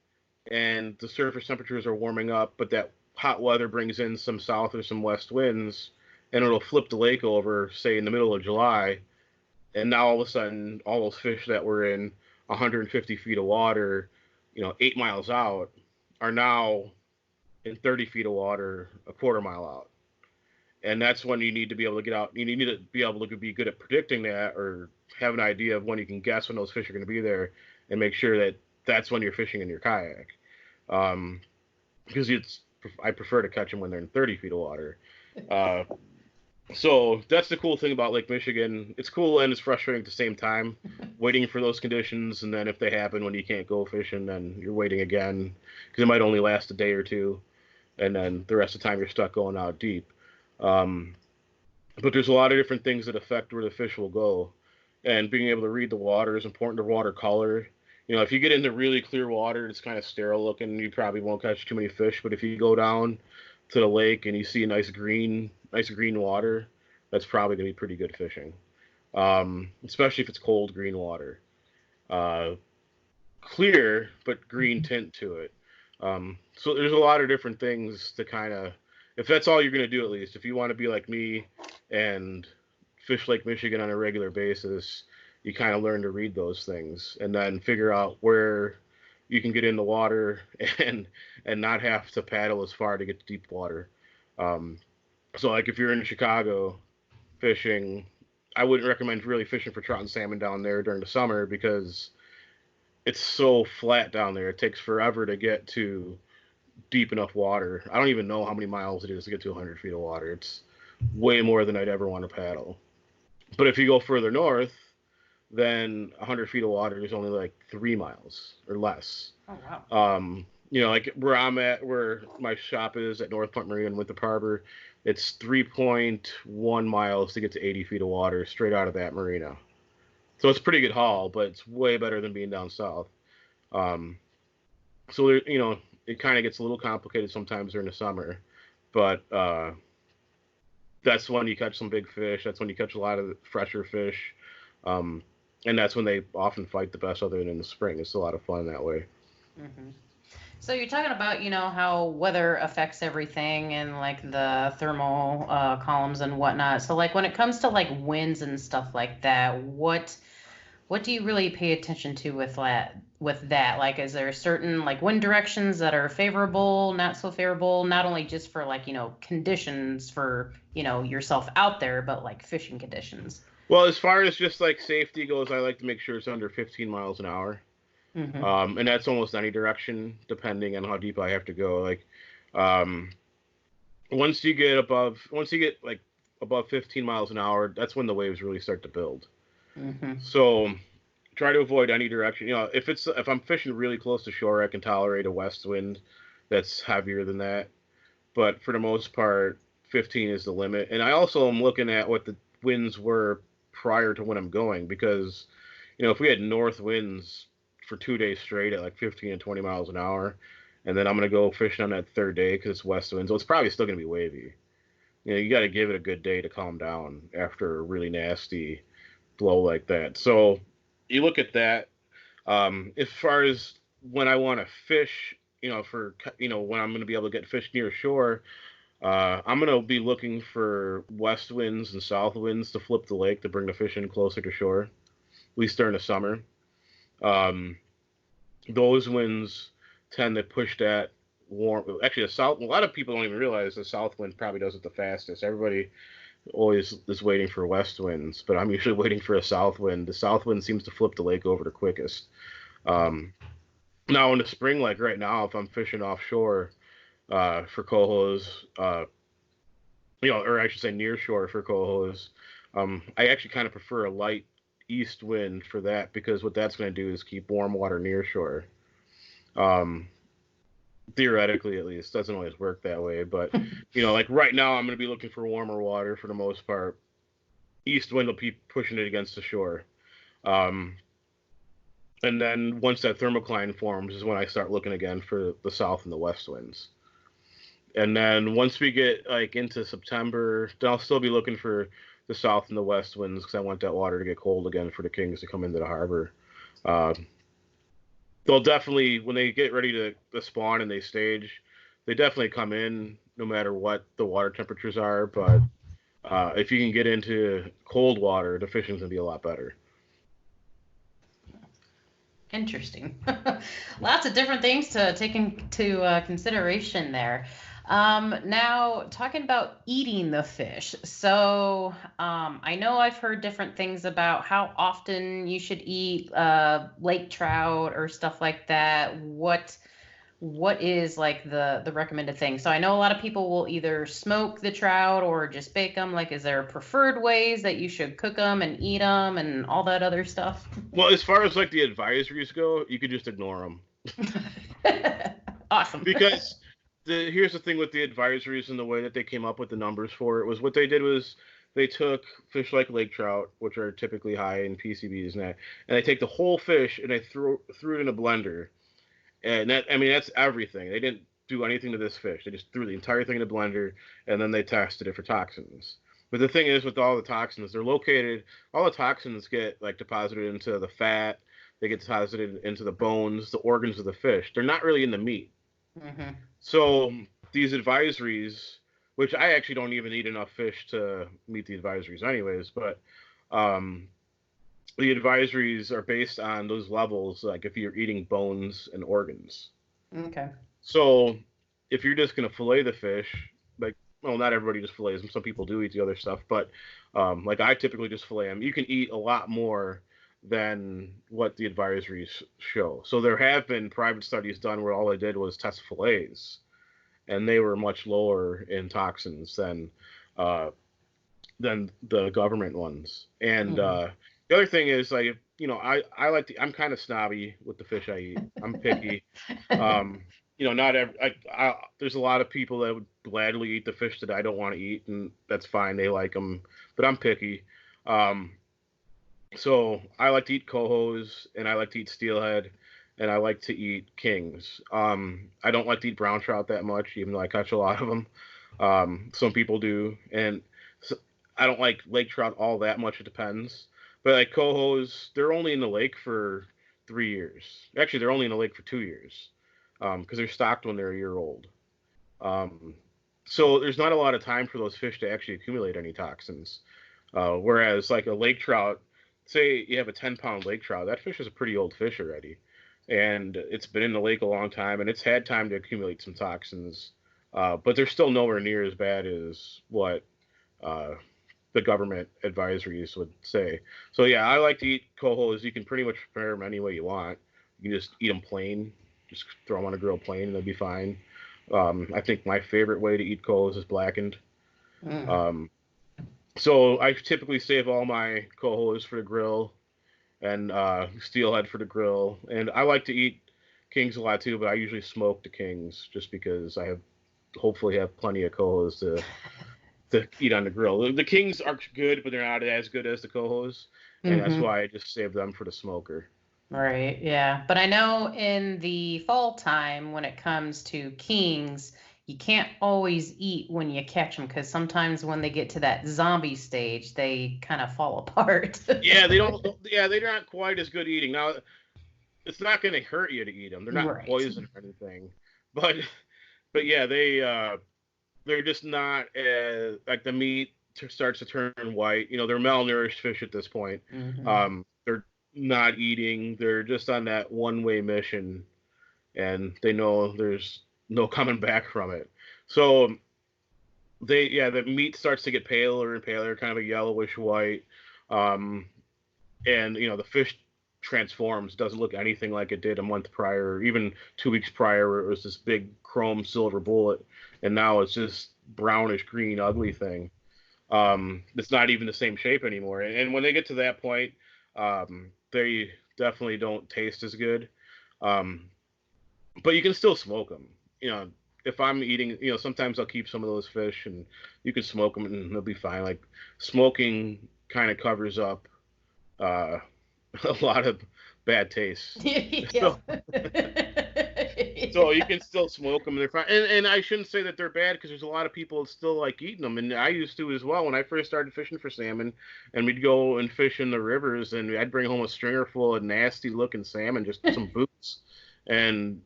and the surface temperatures are warming up, but that hot weather brings in some south or some west winds, and it'll flip the lake over, say in the middle of July, and now all of a sudden, all those fish that were in 150 feet of water, 8 miles out, are now in 30 feet of water a quarter mile out. And that's when you need to be able to get out. You need to be able to be good at predicting that, or have an idea of when you can guess when those fish are going to be there, and make sure that that's when you're fishing in your kayak. Because I prefer to catch them when they're in 30 feet of water. So that's the cool thing about Lake Michigan. It's cool and it's frustrating at the same time, waiting for those conditions, and then if they happen when you can't go fishing, then you're waiting again, because it might only last a day or two, and then the rest of the time you're stuck going out deep. But there's a lot of different things that affect where the fish will go, and being able to read the water is important. The water color. If you get into really clear water, it's kind of sterile looking, you probably won't catch too many fish. But if you go down to the lake and you see nice green water, that's probably going to be pretty good fishing. Especially if it's cold green water. Clear, but green tint to it. So there's a lot of different things to kind of, if that's all you're going to do, at least, if you want to be like me and fish Lake Michigan on a regular basis, you kind of learn to read those things and then figure out where you can get in the water and not have to paddle as far to get to deep water. So like if you're in Chicago fishing, I wouldn't recommend really fishing for trout and salmon down there during the summer, because it's so flat down there. It takes forever to get to deep enough water. I don't even know how many miles it is to get to 100 feet of water. It's way more than I'd ever want to paddle. But if you go further north, then 100 feet of water is only like 3 miles or less. Oh, wow. Like where I'm at, where my shop is at North Point Marine in Winthrop Harbor, it's 3.1 miles to get to 80 feet of water straight out of that marina. So it's a pretty good haul, but it's way better than being down south. So there, it kind of gets a little complicated sometimes during the summer, but that's when you catch some big fish. That's when you catch a lot of fresher fish. And that's when they often fight the best, other than in the spring. It's a lot of fun that way. Mm-hmm. So you're talking about, how weather affects everything, and like the thermal columns and whatnot. So like when it comes to like winds and stuff like that, what do you really pay attention to with that? Like, is there certain like wind directions that are favorable, not so favorable, not only just for like, conditions for, yourself out there, but like fishing conditions? Well, as far as just like safety goes, I like to make sure it's under 15 miles an hour. Mm-hmm. And that's almost any direction, depending on how deep I have to go. Like, once you get like above 15 miles an hour, that's when the waves really start to build. Mm-hmm. So try to avoid any direction. If I'm fishing really close to shore, I can tolerate a west wind that's heavier than that. But for the most part, 15 is the limit. And I also am looking at what the winds were prior to when I'm going, because if we had north winds for 2 days straight at like 15 and 20 miles an hour, and then I'm gonna go fishing on that third day because it's west wind, so it's probably still gonna be wavy. You got to give it a good day to calm down after a really nasty blow like that. So you look at that. As far as when I want to fish, when I'm going to be able to get fish near shore, I'm going to be looking for west winds and south winds to flip the lake to bring the fish in closer to shore, at least during the summer. Those winds tend to push that warm. Actually, a lot of people don't even realize the south wind probably does it the fastest. Everybody always is waiting for west winds, but I'm usually waiting for a south wind. The south wind seems to flip the lake over the quickest. Now in the spring, like right now, if I'm fishing offshore for cohos, or I should say near shore for cohos, I actually kind of prefer a light east wind for that, because what that's going to do is keep warm water near shore. Theoretically, at least, doesn't always work that way, but like right now, I'm going to be looking for warmer water for the most part. East wind will keep pushing it against the shore. And then once that thermocline forms is when I start looking again for the south and the west winds. And then once we get like into September, then I'll still be looking for the south and the west winds, because I want that water to get cold again for the kings to come into the harbor. They'll definitely, when they get ready to spawn and they stage, they definitely come in no matter what the water temperatures are. But if you can get into cold water, the fishing's going to be a lot better. Interesting. Lots of different things to take into consideration there. Now, talking about eating the fish. So I know I've heard different things about how often you should eat lake trout or stuff like that. What is like the recommended thing? So I know a lot of people will either smoke the trout or just bake them. Like, is there preferred ways that you should cook them and eat them and all that other stuff? Well, as far as like the advisories go, you could just ignore them. Awesome. Because here's the thing with the advisories and the way that they came up with the numbers for it was, what they did was they took fish like lake trout, which are typically high in PCBs and that, and they take the whole fish and they threw it in a blender. And that's everything. They didn't do anything to this fish. They just threw the entire thing in a blender, and then they tested it for toxins. But the thing is, with all the toxins, all the toxins get like deposited into the fat. They get deposited into the bones, the organs of the fish. They're not really in the meat. Mm-hmm. So these advisories, which I actually don't even eat enough fish to meet the advisories anyways, but the advisories are based on those levels, like if you're eating bones and organs. Okay. So if you're just going to fillet the fish, not everybody just fillets them. Some people do eat the other stuff, but like I typically just fillet them. You can eat a lot more than what the advisories show. So there have been private studies done where all they did was test fillets, and they were much lower in toxins than the government ones. And the other thing is, like, I'm kind of snobby with the fish I eat. I'm picky. There's a lot of people that would gladly eat the fish that I don't want to eat, and that's fine. They like them, but I'm picky. So I like to eat cohos, and I like to eat steelhead, and I like to eat kings. I don't like to eat brown trout that much, even though I catch a lot of them. Some people do, and so I don't like lake trout all that much. It depends. But like cohos, they're only in the lake for 3 years. Actually, they're only in the lake for 2 years, because they're stocked when they're a year old. So there's not a lot of time for those fish to actually accumulate any toxins. Whereas like a lake trout, say you have a 10-pound lake trout, that fish is a pretty old fish already, and it's been in the lake a long time, and it's had time to accumulate some toxins. But they're still nowhere near as bad as what the government advisories would say. So yeah, I like to eat cohos. You can pretty much prepare them any way you want. You can just eat them plain, just throw them on a grill plain, and they'll be fine. I think my favorite way to eat cohos is blackened. So I typically save all my cohos for the grill, and steelhead for the grill. And I like to eat kings a lot too, but I usually smoke the kings just because I hopefully have plenty of cohos to eat on the grill. The kings are good, but they're not as good as the cohos, and that's why I just save them for the smoker. Right, yeah. But I know in the fall time, when it comes to kings, you can't always eat when you catch them because sometimes when they get to that zombie stage, they kind of fall apart. Yeah, they don't. Yeah, they're not quite as good eating. Now, it's not going to hurt you to eat them. They're not Right. poison or anything. But yeah, they're just not like the meat starts to turn white. They're malnourished fish at this point. They're not eating. They're just on that one-way mission, and they know there's no coming back from it. So the meat starts to get paler and paler, kind of a yellowish white. Um, and the fish transforms, doesn't look anything like it did a month prior, or even 2 weeks prior, where it was this big chrome silver bullet, and now it's just brownish green ugly thing. It's not even the same shape anymore, and when they get to that point, they definitely don't taste as good. um, but you can still smoke them. If I'm eating, sometimes I'll keep some of those fish, and you can smoke them and they'll be fine. Like, smoking kind of covers up uh, a lot of bad taste. Yeah. So, so you can still smoke them. They're fine. And I shouldn't say that they're bad, because there's a lot of people that still like eating them. And I used to as well when I first started fishing for salmon. And we'd go and fish in the rivers, and I'd bring home a stringer full of nasty looking salmon, just some boots. And,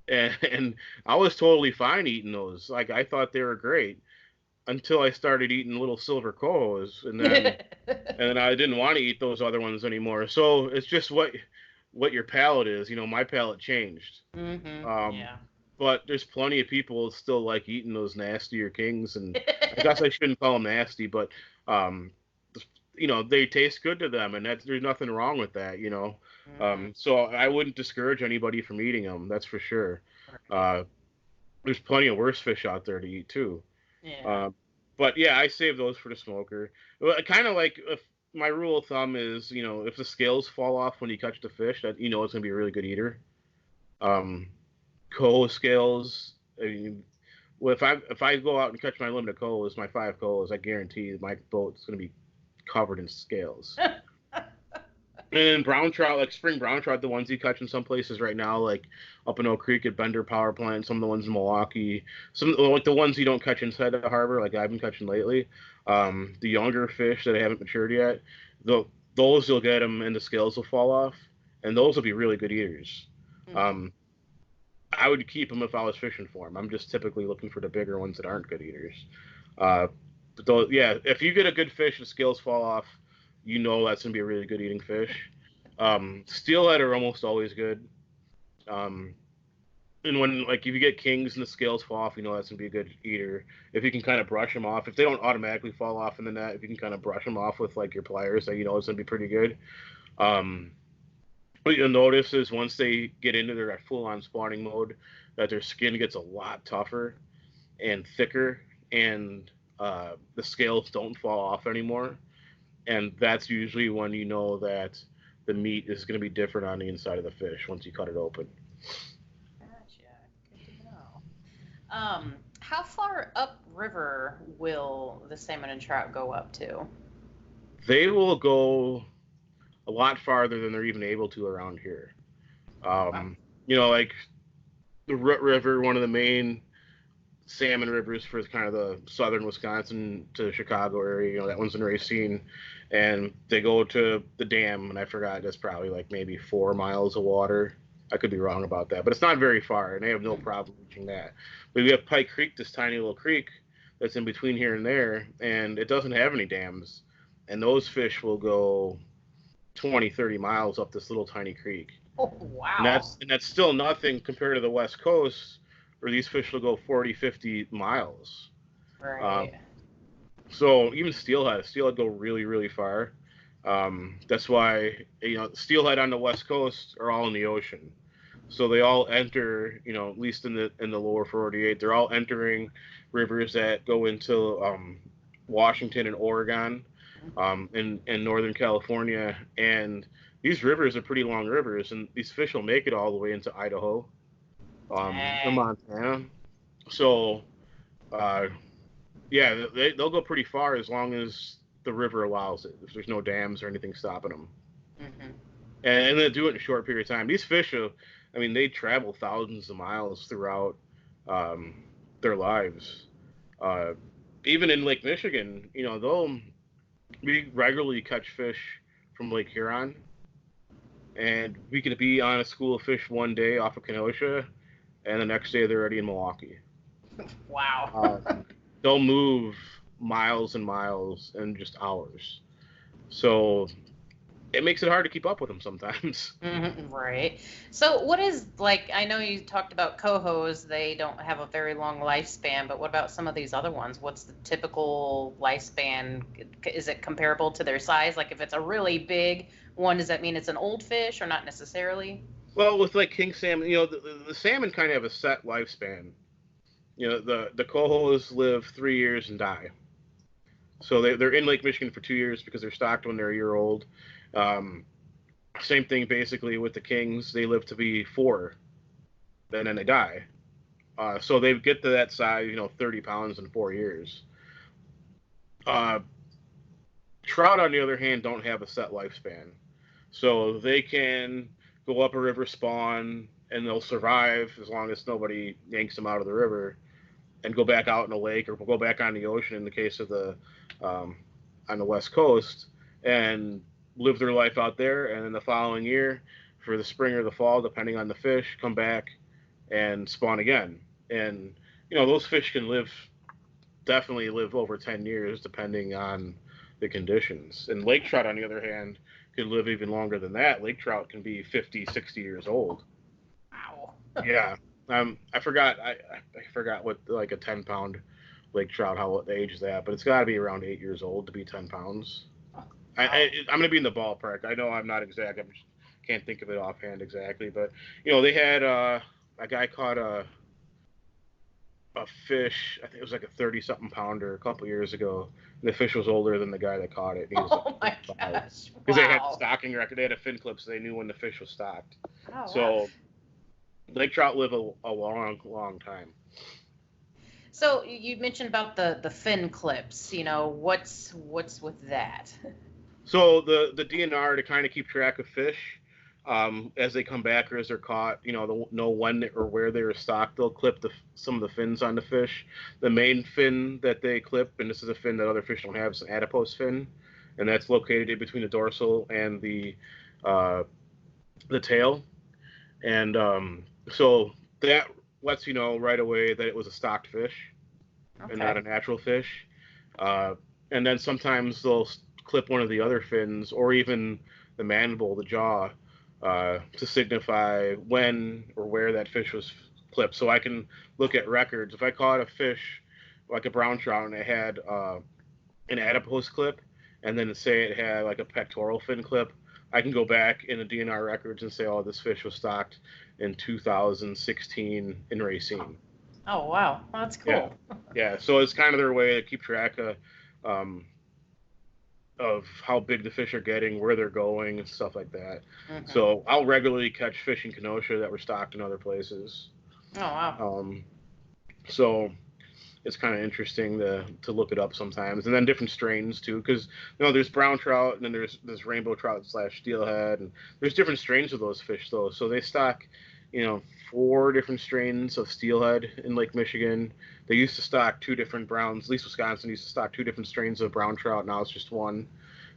and I was totally fine eating those. Like, I thought they were great until I started eating little silver cohos, and then I didn't want to eat those other ones anymore. So it's just what your palate is. My palate changed. Um, Yeah. but there's plenty of people that still like eating those nastier kings, and I guess I shouldn't call them nasty, but um, they taste good to them, and there's nothing wrong with that. So I wouldn't discourage anybody from eating them. That's for sure. Right. There's plenty of worse fish out there to eat too. Yeah. Uh, but yeah, I save those for the smoker. Well, kind of like, if my rule of thumb is, if the scales fall off when you catch the fish, that it's gonna be a really good eater. Um, coho scales. I mean, well, if I go out and catch my limited cohos, my 5 cohos, I guarantee my boat's gonna be covered in scales. And brown trout, like spring brown trout, the ones you catch in some places right now, like up in Oak Creek at Bender Power Plant, some of the ones in Milwaukee, some like the ones you don't catch inside the harbor, like I've been catching lately. The younger fish that haven't matured yet, those you'll get them and the scales will fall off, and those will be really good eaters. Um, I would keep them if I was fishing for them. I'm just typically looking for the bigger ones that aren't good eaters. Uh, but those, yeah, if you get a good fish and scales fall off, that's gonna be a really good eating fish. Steelhead are almost always good. Um, and when, like, if you get kings and the scales fall off, that's gonna be a good eater. If you can kind of brush them off, if they don't automatically fall off in the net, if you can kind of brush them off with like your pliers, then it's gonna be pretty good. Um, what you'll notice is once they get into their full-on spawning mode, that their skin gets a lot tougher and thicker, and the scales don't fall off anymore. And that's usually when you know that the meat is going to be different on the inside of the fish once you cut it open. Gotcha. Good to know. How far upriver will the salmon and trout go up to? They will go a lot farther than they're even able to around here. Wow. Like the Root River, one of the main salmon rivers for kind of the southern Wisconsin to Chicago area. That one's in Racine, and they go to the dam, and I forgot, that's probably like maybe 4 miles of water. I could be wrong about that, but it's not very far, and they have no problem reaching that. But we have Pike Creek, this tiny little creek that's in between here and there, and it doesn't have any dams, and those fish will go 20, 30 miles up this little tiny creek. Oh, And wow. that's still nothing compared to the West Coast, where these fish will go 40, 50 miles. Um, Right. so even steelhead go really, really far. That's why steelhead on the West Coast are all in the ocean. So they all enter, at least in the lower 48, they're all entering rivers that go into Washington and Oregon, in Northern California, and these rivers are pretty long rivers, and these fish will make it all the way into Idaho, and Dang. Montana. So, uh, yeah, they'll go pretty far as long as the river allows it. If there's no dams or anything stopping them. Hmm. and they do it in a short period of time. These fish they travel thousands of miles throughout their lives. Even in Lake Michigan, we regularly catch fish from Lake Huron, and we could be on a school of fish one day off of Kenosha, and the next day they're already in Milwaukee. Wow. They'll move miles and miles in just hours. So it makes it hard to keep up with them sometimes. Right. So what is, like, I know you talked about cohos, they don't have a very long lifespan, but what about some of these other ones? What's the typical lifespan? Is it comparable to their size? Like if it's a really big one, does that mean it's an old fish or not necessarily? Well, with like king salmon, the salmon kind of have a set lifespan. The cohos live 3 years and die. So they're in Lake Michigan for 2 years because they're stocked when they're a year old. Same thing basically with the kings. They live to be 4, and then they die. So they get to that size, 30 pounds in 4 years. Trout, on the other hand, don't have a set lifespan. So they can go up a river spawn, and they'll survive as long as nobody yanks them out of the river, and go back out in a lake or go back on the ocean in the case of the on the West Coast, and live their life out there. And then the following year, for the spring or the fall, depending on the fish, come back and spawn again. And those fish can definitely live over 10 years depending on the conditions. And lake trout, on the other hand, can live even longer than that. Lake trout can be 50, 60 years old. Wow. Yeah. I forgot what, like, a 10-pound lake trout, how the age is that, but it's got to be around 8 years old to be 10 pounds. Wow. I'm going to be in the ballpark. I know I'm not exact. Can't think of it offhand exactly, but they had a guy caught a fish. I think it was like a 30-something pounder a couple years ago. And the fish was older than the guy that caught it. Oh my gosh! Because they had the stocking record. They had a fin clip, so they knew when the fish was stocked. Oh, so wow. Lake trout live a long, long time. So you mentioned about the fin clips. What's with that? So the DNR, to kind of keep track of fish as they come back or as they're caught, they'll know when or where they were stocked. They'll clip some of the fins on the fish. The main fin that they clip, and this is a fin that other fish don't have, is an adipose fin, and that's located in between the dorsal and the tail. And so that lets you know right away that it was a stocked fish. Okay. And not a natural fish. And then sometimes they'll clip one of the other fins, or even the mandible, the jaw, to signify when or where that fish was clipped. So I can look at records. If I caught a fish like a brown trout and it had an adipose clip, and then say it had like a pectoral fin clip, I can go back in the DNR records and say, oh, this fish was stocked in 2016 in Racine. Oh, wow. Well, that's cool. Yeah. So it's kind of their way to keep track of how big the fish are getting, where they're going, and stuff like that. Mm-hmm. So I'll regularly catch fish in Kenosha that were stocked in other places. Oh, wow. So it's kind of interesting to look it up sometimes. And then different strains, too, because, there's brown trout, and then there's rainbow trout / steelhead, and there's different strains of those fish, though. So they stock, 4 different strains of steelhead in Lake Michigan. They used to stock 2 different browns. At least Wisconsin used to stock 2 different strains of brown trout. Now it's just 1.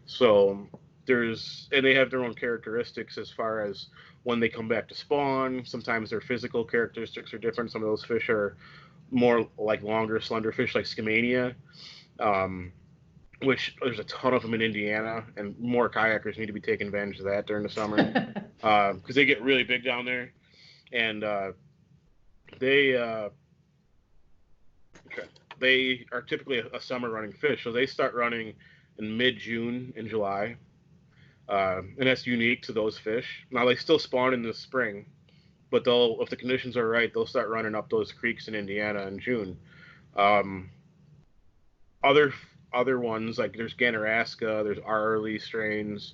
So and they have their own characteristics as far as when they come back to spawn. Sometimes their physical characteristics are different. Some of those fish are more like longer, slender fish like Skamania, which there's a ton of them in Indiana, and more kayakers need to be taking advantage of that during the summer because they get really big down there. And they are typically a summer running fish, so they start running in mid-June and July, and that's unique to those fish. Now they still spawn in the spring, but if the conditions are right, they'll start running up those creeks in Indiana in June. Other ones, like there's Ganaraska, there's Arley strains.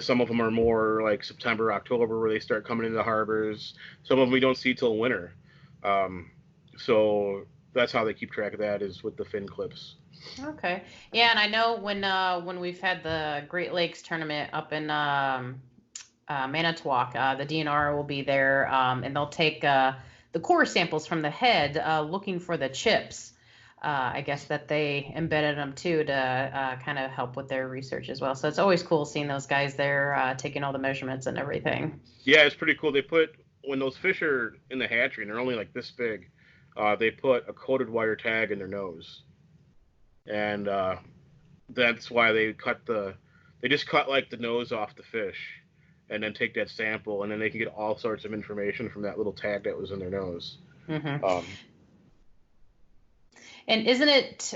Some of them are more like September, October, where they start coming into the harbors. Some of them we don't see till winter. So that's how they keep track of that, is with the fin clips. Okay. Yeah, and I know when we've had the Great Lakes tournament up in Manitowoc. The DNR will be there, and they'll take the core samples from the head, looking for the chips. I guess that they embedded them too to kind of help with their research as well. So it's always cool seeing those guys there taking all the measurements and everything. Yeah, it's pretty cool. They put, when those fish are in the hatchery and they're only like this big, they put a coated wire tag in their nose, and that's why they just cut like the nose off the fish, and then take that sample, and then they can get all sorts of information from that little tag that was in their nose. Mm-hmm. And isn't it,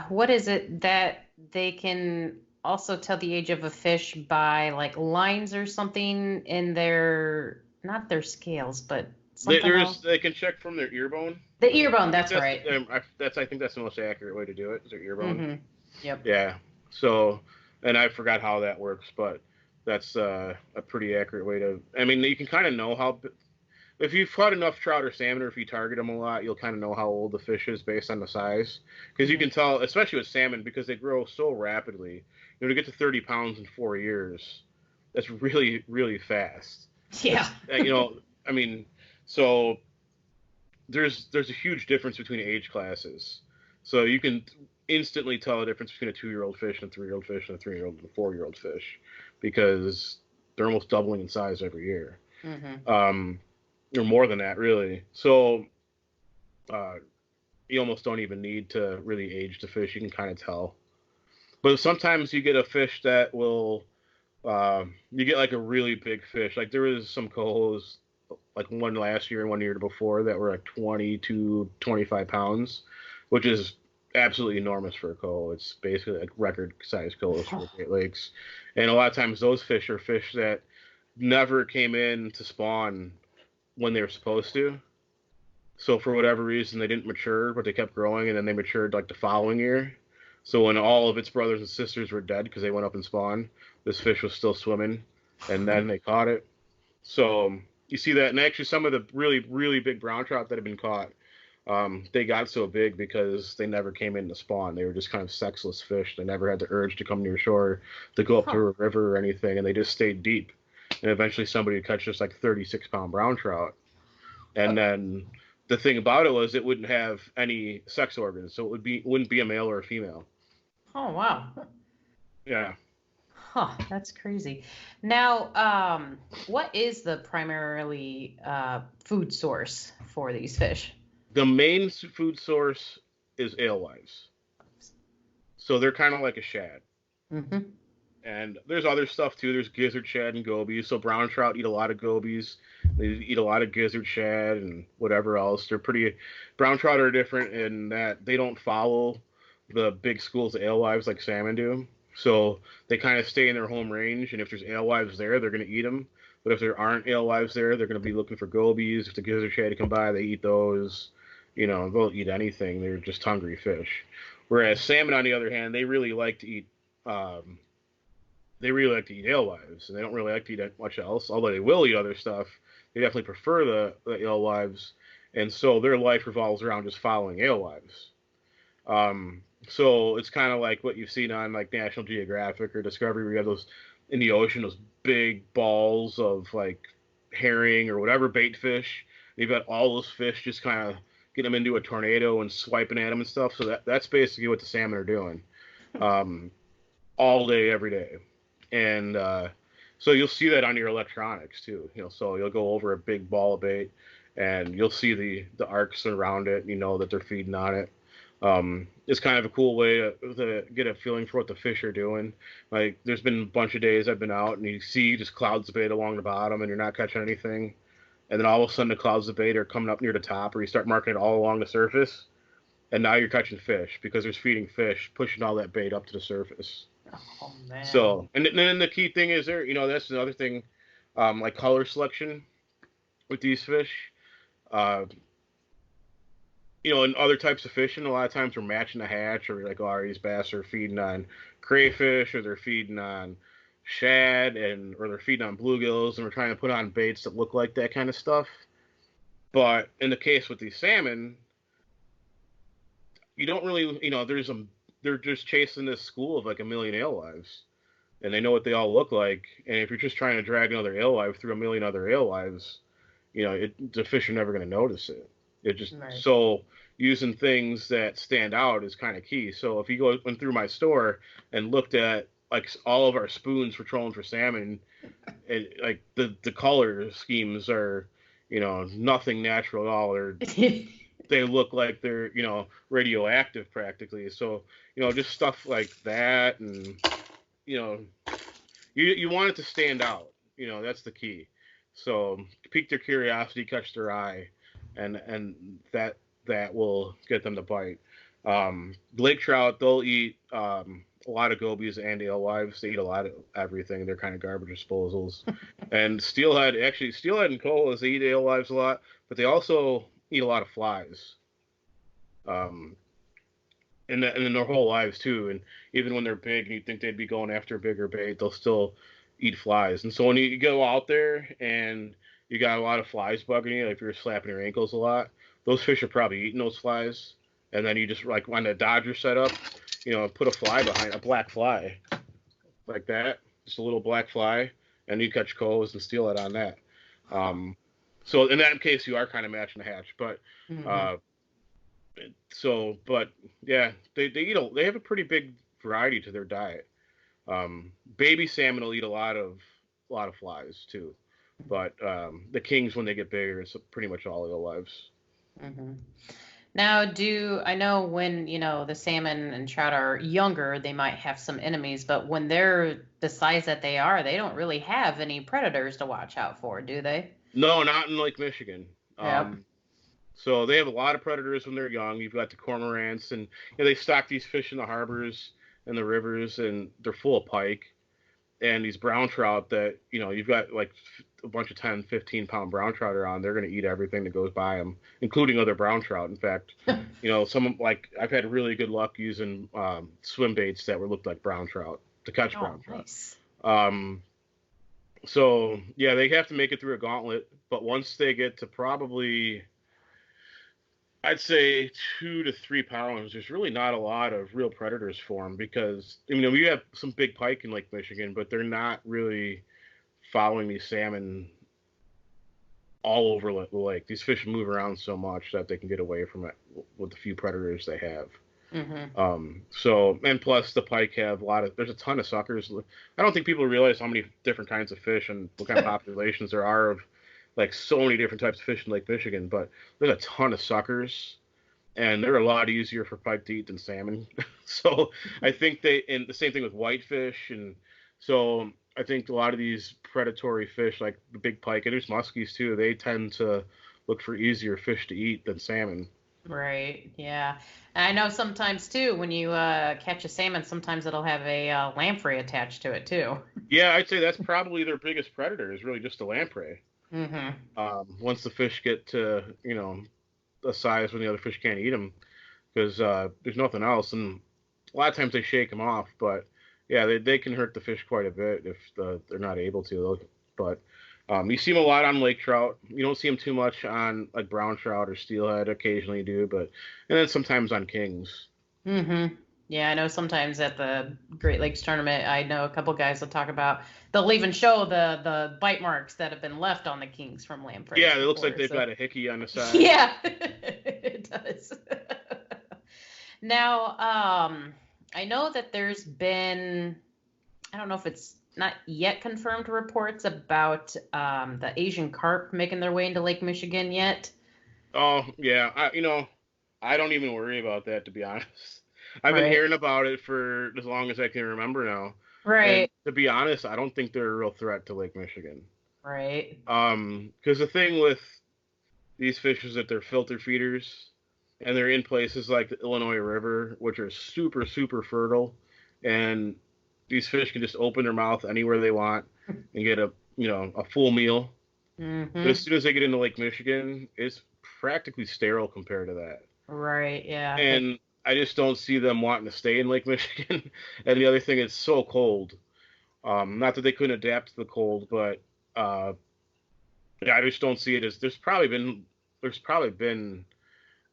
what is it that they can also tell the age of a fish by like lines or something in their, not their scales, but something else? They can check from their ear bone. The ear bone, that's right. I think that's the most accurate way to do it, is their ear bone. Mm-hmm. Yep. Yeah. So, and I forgot how that works, but that's a pretty accurate way to, I mean, you can kind of know how, if you've caught enough trout or salmon, or if you target them a lot, you'll kind of know how old the fish is based on the size. Because you can tell, especially with salmon, because they grow so rapidly. To get to 30 pounds in 4 years, that's really, really fast. Yeah. I mean, so there's a huge difference between age classes. So you can instantly tell the difference between a 2-year-old fish and a 3-year-old fish and a 3-year-old and a 4-year-old fish, because they're almost doubling in size every year. Mm-hmm. Or more than that, really. So you almost don't even need to really age the fish. You can kind of tell. But sometimes you get a fish that will, you get like a really big fish. Like there was some cohos, like one last year and 1 year before, that were like 20 to 25 pounds, which is absolutely enormous for a coho. It's basically like record size cohos for the Great Lakes. And a lot of times those fish are fish that never came in to spawn when they were supposed to. So for whatever reason, they didn't mature, but they kept growing, and then they matured like the following year. So when all of its brothers and sisters were dead because they went up and spawned, this fish was still swimming, and then they caught it. So you see that, and actually some of the really, really big brown trout that have been caught, they got so big because they never came in to spawn. They were just kind of sexless fish. They never had the urge to come near shore, to go up to a river or anything, and they just stayed deep. And eventually somebody would catch just like 36-pound brown trout. And then the thing about it was it wouldn't have any sex organs, so wouldn't be a male or a female. Oh, wow. Yeah. Huh, that's crazy. Now, what is the primarily food source for these fish? The main food source is alewives. So they're kind of like a shad. Mm-hmm. And there's other stuff too. There's gizzard shad and gobies. So brown trout eat a lot of gobies. They eat a lot of gizzard shad and whatever else. Brown trout are different in that they don't follow the big schools of alewives like salmon do. So they kind of stay in their home range. And if there's alewives there, they're going to eat them. But if there aren't alewives there, they're going to be looking for gobies. If the gizzard shad come by, they eat those. They'll eat anything. They're just hungry fish. Whereas salmon, on the other hand, they really like to eat alewives, and they don't really like to eat much else, although they will eat other stuff. They definitely prefer the alewives, and so their life revolves around just following alewives. So it's kind of like what you've seen on like National Geographic or Discovery, where you have those in the ocean, those big balls of like herring or whatever bait fish. You've got all those fish just kind of getting them into a tornado and swiping at them and stuff. So that's basically what the salmon are doing, all day, every day. And so you'll see that on your electronics too. So you'll go over a big ball of bait, and you'll see the arcs around it. That they're feeding on it. It's kind of a cool way to get a feeling for what the fish are doing. Like there's been a bunch of days I've been out, and you see just clouds of bait along the bottom, and you're not catching anything. And then all of a sudden the clouds of bait are coming up near the top, or you start marking it all along the surface, and now you're catching fish because there's feeding fish pushing all that bait up to the surface. Oh, man. So, and then the key thing is that's another thing, like color selection with these fish. And other types of fishing, a lot of times we're matching the hatch, or we're like, oh, these bass are feeding on crayfish, or they're feeding on shad, or they're feeding on bluegills, and we're trying to put on baits that look like that kind of stuff. But in the case with these salmon, you don't really, they're just chasing this school of like a million alewives, and they know what they all look like. And if you're just trying to drag another alewife through a million other alewives, the fish are never going to notice it. It just Right. so using things that stand out is kind of key. So if you went through my store and looked at like all of our spoons for trolling for salmon, and like the color schemes are, nothing natural at all. They look like they're, radioactive practically. So, just stuff like that, and you want it to stand out. That's the key. So pique their curiosity, catch their eye, and that will get them to bite. Lake trout, they'll eat a lot of gobies and alewives. They eat a lot of everything. They're kind of garbage disposals. And steelhead and colas, they eat alewives a lot, but they also eat a lot of flies. In their whole lives too. And even when they're big and you think they'd be going after a bigger bait, they'll still eat flies. And so when you go out there and you got a lot of flies bugging you, like if you're slapping your ankles a lot, those fish are probably eating those flies. And then you just, like on the Dodger setup, put a fly behind, a black fly like that, just a little black fly, and you catch colas and steelhead on that. So in that case, you are kind of matching the hatch. But but yeah, they have a pretty big variety to their diet. Baby salmon will eat a lot of flies too, but the kings, when they get bigger, it's pretty much all alewives. Mm-hmm. Now, I know when, the salmon and trout are younger, they might have some enemies, but when they're the size that they are, they don't really have any predators to watch out for, do they? No, not in Lake Michigan. Yep. So they have a lot of predators when they're young. You've got the cormorants, and they stock these fish in the harbors and the rivers, and they're full of pike. And these brown trout that, you've got like a bunch of 10, 15-pound brown trout are on, they're going to eat everything that goes by them, including other brown trout. In fact, I've had really good luck using swim baits that looked like brown trout to catch brown trout. Nice. So, yeah, they have to make it through a gauntlet, but once they get to probably, I'd say 2 to 3 pounds, there's really not a lot of real predators for them because, we have some big pike in Lake Michigan, but they're not really following these salmon all over the lake. These fish move around so much that they can get away from it with the few predators they have. Mm-hmm. And plus the pike have there's a ton of suckers. I don't think people realize how many different kinds of fish and what kind of populations there are of like so many different types of fish in Lake Michigan, but there's a ton of suckers, and they're a lot easier for pike to eat than salmon. So I think and the same thing with whitefish, and so I think a lot of these predatory fish, like the big pike, and there's muskies too, they tend to look for easier fish to eat than salmon. Right. Yeah. And I know sometimes too, when you catch a salmon, sometimes it'll have a lamprey attached to it too. Yeah, I'd say that's probably their biggest predator is really just the lamprey. Mm-hmm. Once the fish get to, a size when the other fish can't eat them, because there's nothing else. And a lot of times they shake them off, but yeah, they can hurt the fish quite a bit if they're not able to. But you see them a lot on lake trout. You don't see them too much on like brown trout or steelhead. Occasionally you do, and then sometimes on kings. Mm-hmm. Yeah, I know sometimes at the Great Lakes tournament, I know a couple guys will talk about, they'll even show the bite marks that have been left on the kings from lampreys. Yeah, it looks like they've got a hickey on the side. Yeah, it does. Now, I know that there's been, I don't know if it's not yet confirmed reports about the Asian carp making their way into Lake Michigan yet. Oh, yeah. I don't even worry about that, to be honest. I've been hearing about it for as long as I can remember now. Right. And to be honest, I don't think they're a real threat to Lake Michigan. Right. Because the thing with these fish is that they're filter feeders, and they're in places like the Illinois River, which are super, super fertile, and these fish can just open their mouth anywhere they want and get a full meal. Mm-hmm. But as soon as they get into Lake Michigan, it's practically sterile compared to that. Right. Yeah. And I just don't see them wanting to stay in Lake Michigan. And the other thing, it's so cold. Not that they couldn't adapt to the cold, but I just don't see it as there's probably been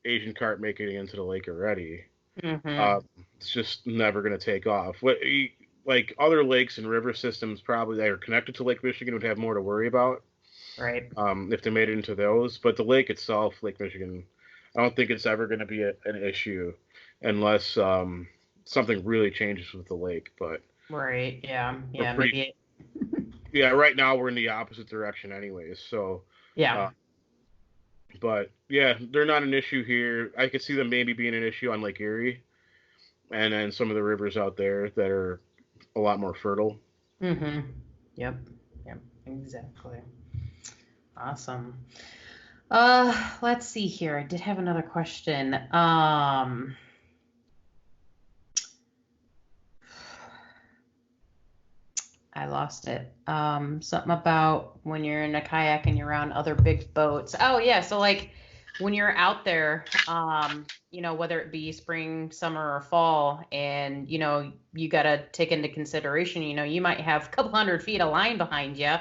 Asian carp making it into the lake already. Mm-hmm. It's just never going to take off. like other lakes and river systems probably that are connected to Lake Michigan would have more to worry about. Right. If they made it into those. But the lake itself, Lake Michigan, I don't think it's ever going to be an issue unless something really changes with the lake. But Right. Yeah. we're Yeah. pretty, Maybe. yeah, right now we're in the opposite direction anyways. So, Yeah. but yeah, they're not an issue here. I could see them maybe being an issue on Lake Erie and then some of the rivers out there that are a lot more fertile. Mm-hmm. Yep. Yep. Exactly. Awesome. Let's see here. I did have another question. I lost it. Something about when you're in a kayak and you're around other big boats. Oh yeah, so like when you're out there, whether it be spring, summer, or fall, and you gotta take into consideration, you might have a couple 100 feet of line behind you,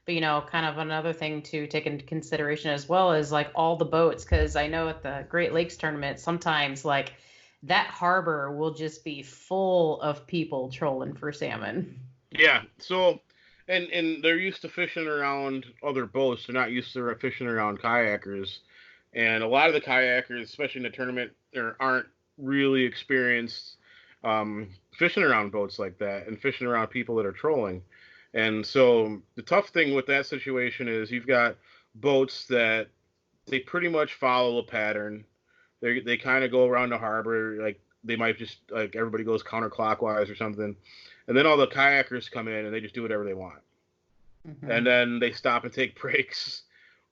but kind of another thing to take into consideration as well is like all the boats, because I know at the Great Lakes tournament sometimes like that harbor will just be full of people trolling for salmon. Yeah. So, and they're used to fishing around other boats. They're not used to fishing around kayakers. And a lot of the kayakers, especially in the tournament, aren't really experienced fishing around boats like that and fishing around people that are trolling. And so the tough thing with that situation is you've got boats that they pretty much follow a pattern. They kind of go around the harbor, like they might just like everybody goes counterclockwise or something, and then all the kayakers come in and they just do whatever they want, and Mm-hmm. then they stop and take breaks,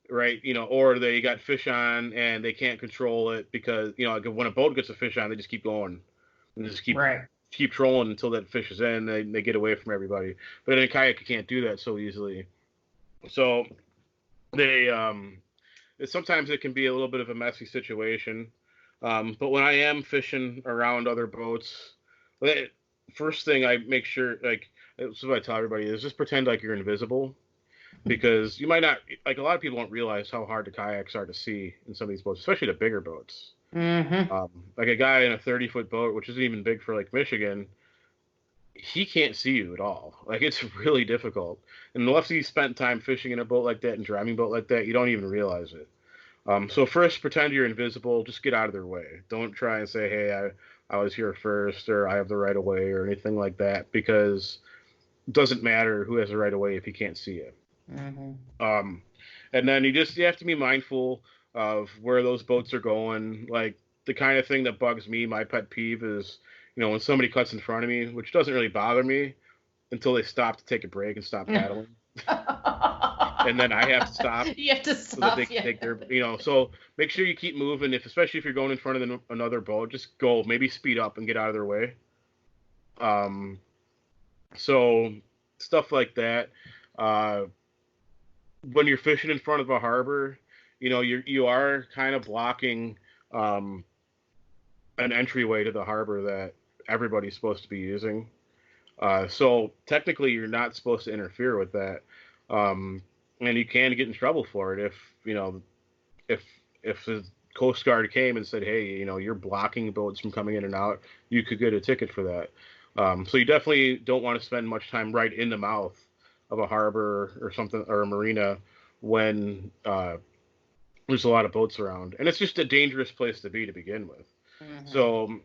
right? Or they got fish on and they can't control it because like when a boat gets a fish on, they just keep going and just Right. keep trolling until that fish is in. They get away from everybody, but in a kayak you can't do that so easily. So they sometimes it can be a little bit of a messy situation. But when I am fishing around other boats, first thing I make sure, like, this is what I tell everybody, is just pretend like you're invisible. Because you might not, like, a lot of people don't realize how hard the kayaks are to see in some of these boats, especially the bigger boats. Mm-hmm. Like a guy in a 30-foot boat, which isn't even big for Lake Michigan, he can't see you at all. Like, it's really difficult. And unless you spent time fishing in a boat like that and driving a boat like that, you don't even realize it. So first, pretend you're invisible. Just get out of their way. Don't try and say, "Hey, I was here first," or "I have the right of way," or anything like that, because it doesn't matter who has the right of way if he can't see you. Mm-hmm. Um, and then you have to be mindful of where those boats are going. Like the kind of thing that bugs me, my pet peeve is, when somebody cuts in front of me, which doesn't really bother me until they stop to take a break and stop paddling, and then I have to stop You have to so that they stop. can Yeah. take their, so make sure you keep moving. Especially if you're going in front of another boat, just go, maybe speed up and get out of their way. Um, so stuff like that. Uh, when you're fishing in front of a harbor, you are kind of blocking um, an entryway to the harbor that everybody's supposed to be using. So technically, you're not supposed to interfere with that, and you can get in trouble for it if if the Coast Guard came and said, "Hey, you're blocking boats from coming in and out," you could get a ticket for that. So you definitely don't want to spend much time right in the mouth of a harbor or something or a marina when there's a lot of boats around, and it's just a dangerous place to be to begin with. Mm-hmm. So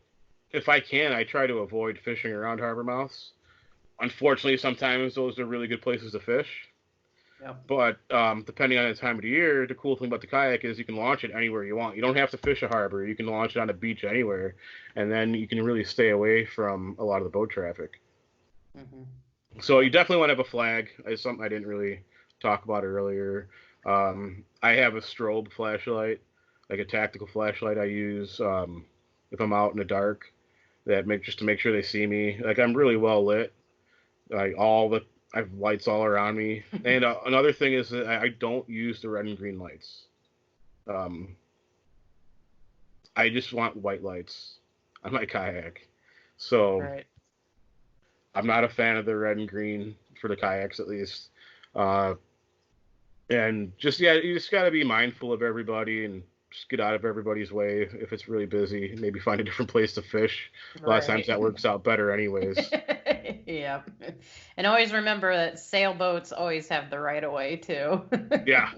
if I can, I try to avoid fishing around harbor mouths. Unfortunately, sometimes those are really good places to fish. Yep. But depending on the time of the year, the cool thing about the kayak is you can launch it anywhere you want. You don't have to fish a harbor. You can launch it on a beach anywhere, and then you can really stay away from a lot of the boat traffic. Mm-hmm. So you definitely want to have a flag. It's something I didn't really talk about earlier. I have a strobe flashlight, like a tactical flashlight I use if I'm out in the dark. Just to make sure they see me. Like I'm really well lit. Like I have lights all around me. And another thing is that I don't use the red and green lights. Um, I just want white lights on my kayak. So Right. I'm not a fan of the red and green for the kayaks, at least. And just, yeah, you just got to be mindful of everybody. And just get out of everybody's way if it's really busy. Maybe find a different place to fish. A lot of times Right. that works out better anyways. Yeah. And always remember that sailboats always have the right of way too. Yeah.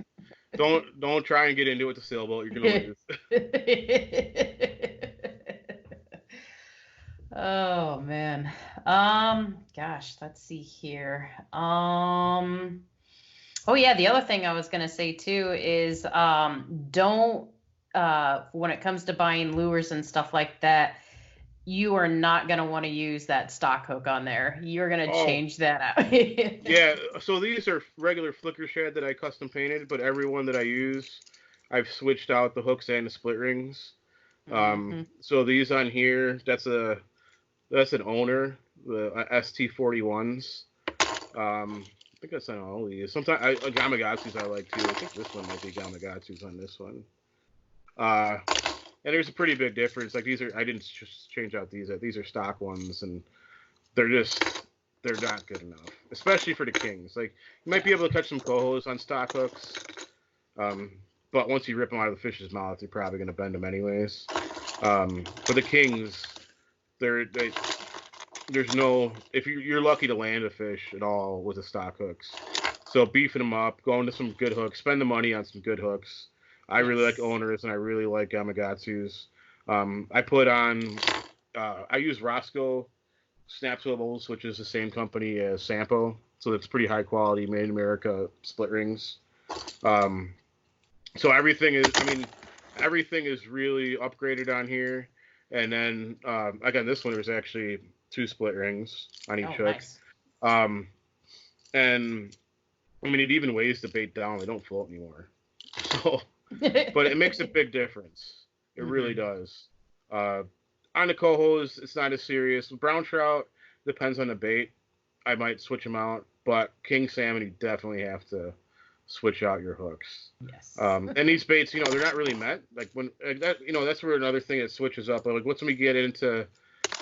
Don't try and get into it with the sailboat. You're gonna lose. Oh man. Gosh, let's see here. Oh yeah, the other thing I was gonna say too is don't when it comes to buying lures and stuff like that, you are not gonna want to use that stock hook on there. You're gonna Oh, change that out. yeah. So these are regular flicker shad that I custom painted, but every one that I use, I've switched out the hooks and the split rings. Mhm. So these on here, that's an owner, the ST41s. I think that's on all these. Sometimes Gamakatsu's I like too. I think this one might be Gamakatsu's on this one. And there's a pretty big difference. Like I didn't just change out these. These are stock ones, and they're not good enough, especially for the kings. Like you might be able to catch some cohos on stock hooks, but once you rip them out of the fish's mouth, you're probably gonna bend them anyways. For the kings, there's no, if you're lucky to land a fish at all with the stock hooks. So beefing them up, going to some good hooks, spend the money on some good hooks. I really like owners, and I really like Gamakatsu's. I put on, I use Roscoe snap swivels, which is the same company as Sampo, so it's pretty high quality, made in America split rings. So everything is really upgraded on here. And then again, this one was actually 2 split rings on each hook. Nice. And I mean, it even weighs the bait down. They don't float anymore. So, but it makes a big difference. It really does. On the cohos, it's not as serious. Brown trout depends on the bait. I might switch them out, but king salmon, you definitely have to switch out your hooks. Yes. And these baits, they're not really meant like when that. That's where another thing that switches up. Like once we get into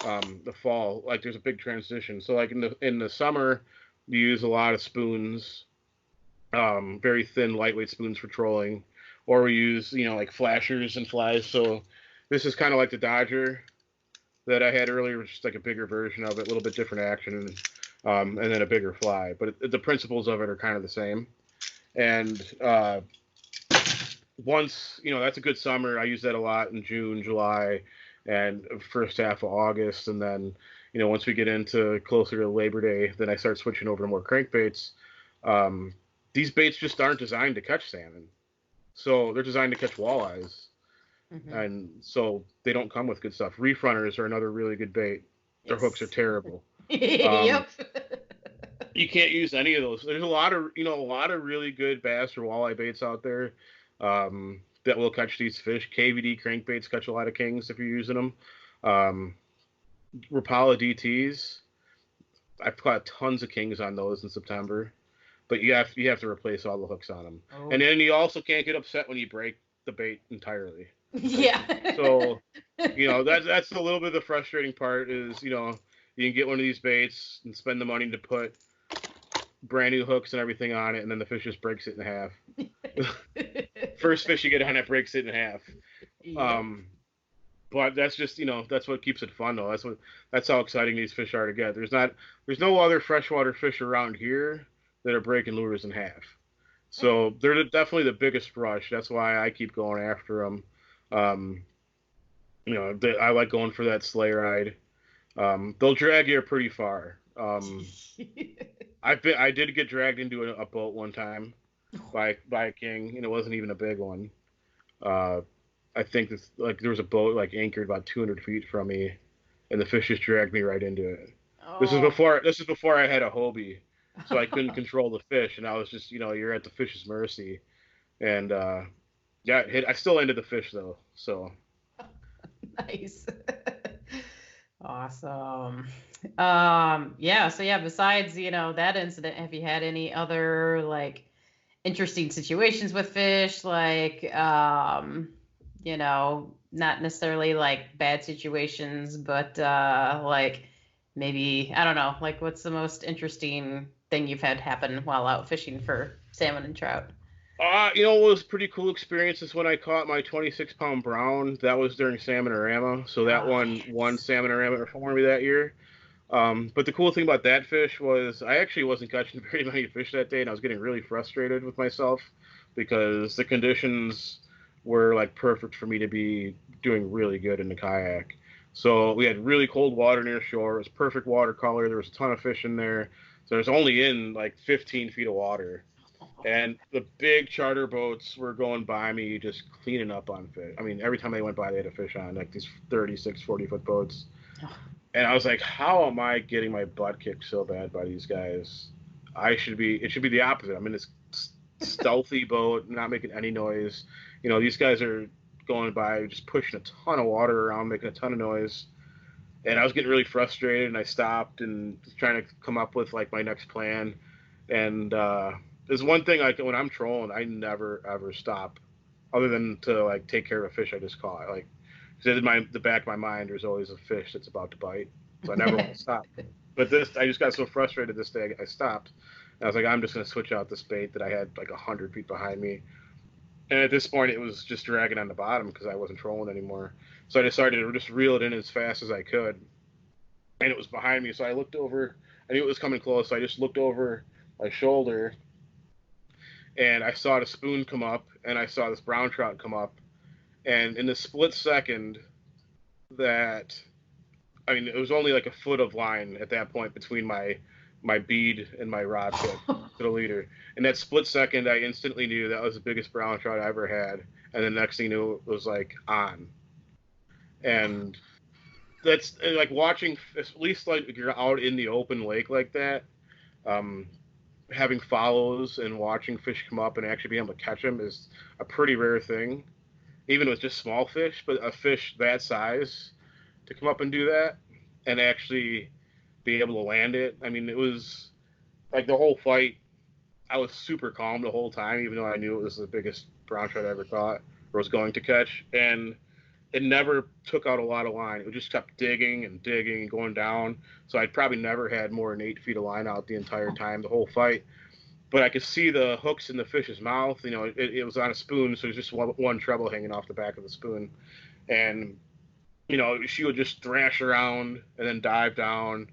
the fall, like there's a big transition. So like in the summer, you use a lot of spoons, very thin, lightweight spoons for trolling, or we use like flashers and flies. So this is kind of like the Dodger that I had earlier, which is like a bigger version of it, a little bit different action, and then a bigger fly. But the principles of it are kind of the same. And once, that's a good summer. I use that a lot in June, July, and first half of August. And then, once we get into closer to Labor Day, then I start switching over to more crankbaits. These baits just aren't designed to catch salmon. So they're designed to catch walleyes. And so they don't come with good stuff. Reef runners are another really good bait. Their hooks are terrible. Yep. You can't use any of those. There's a lot of really good bass or walleye baits out there that will catch these fish. KVD crankbaits catch a lot of kings if you're using them. Rapala DTs, I've caught tons of kings on those in September, but you have to replace all the hooks on them. And then you also can't get upset when you break the bait entirely. Yeah. So that's a little bit of the frustrating part is you can get one of these baits and spend the money to put brand new hooks and everything on it, and then the fish just breaks it in half. First fish you get on it breaks it in half. Yeah. But that's just that's what keeps it fun though. That's how exciting these fish are to get. There's no other freshwater fish around here that are breaking lures in half. So they're definitely the biggest rush. That's why I keep going after them. I like going for that sleigh ride. They'll drag you pretty far. I did get dragged into a boat one time by a king, and it wasn't even a big one. I think there was a boat like anchored about 200 feet from me, and the fish just dragged me right into it. This is before I had a Hobie, so I couldn't control the fish, and I was just you're at the fish's mercy, and I still ended the fish though. So Nice. Awesome. Besides, that incident, have you had any other like interesting situations with fish? Like, not necessarily like bad situations, but like maybe, I don't know, what's the most interesting thing you've had happen while out fishing for salmon and trout? It was a pretty cool experience is when I caught my 26-pound brown. That was during Salmonorama, so that Oh, one won yes. Salmonorama for me that year. But the cool thing about that fish was I actually wasn't catching very many fish that day, and I was getting really frustrated with myself because the conditions were like perfect for me to be doing really good in the kayak. So we had really cold water near shore. It was perfect water color. There was a ton of fish in there. So it was only in like 15 feet of water. And the big charter boats were going by me just cleaning up on fish. I mean, every time they went by, they had a fish on, like these 36, 40-foot boats. And I was like, how am I getting my butt kicked so bad by these guys? It should be the opposite. I'm in this stealthy boat, not making any noise. These guys are going by, just pushing a ton of water around, making a ton of noise. And I was getting really frustrated, and I stopped and was trying to come up with like my next plan. And there's one thing, like when I'm trolling, I never ever stop, other than to like take care of a fish I just caught. Like, 'cause in the back of my mind, there's always a fish that's about to bite, so I never want to stop. But I just got so frustrated this day, I stopped. And I was like, I'm just gonna switch out this bait that I had like 100 feet behind me. And at this point, it was just dragging on the bottom because I wasn't trolling anymore. So I decided to just reel it in as fast as I could, and it was behind me. So I looked over. I knew it was coming close. So I just looked over my shoulder, and I saw the spoon come up, and I saw this brown trout come up. And in the split second that, I mean, it was only like a foot of line at that point between my bead and my rod tip to the leader. In that split second, I instantly knew that was the biggest brown trout I ever had. And the next thing you knew, it was like on. And that's like watching, at least like if you're out in the open lake like that, um, having follows and watching fish come up and actually being able to catch them is a pretty rare thing, even with just small fish. But a fish that size to come up and do that and actually be able to land it, I mean, it was like the whole fight. I was super calm the whole time, even though I knew it was the biggest brown trout I ever caught or was going to catch. And it never took out a lot of line. It just kept digging and digging and going down. So I probably never had more than 8 feet of line out the entire time, the whole fight. But I could see the hooks in the fish's mouth. It was on a spoon, so it was just one treble hanging off the back of the spoon. And, she would just thrash around and then dive down,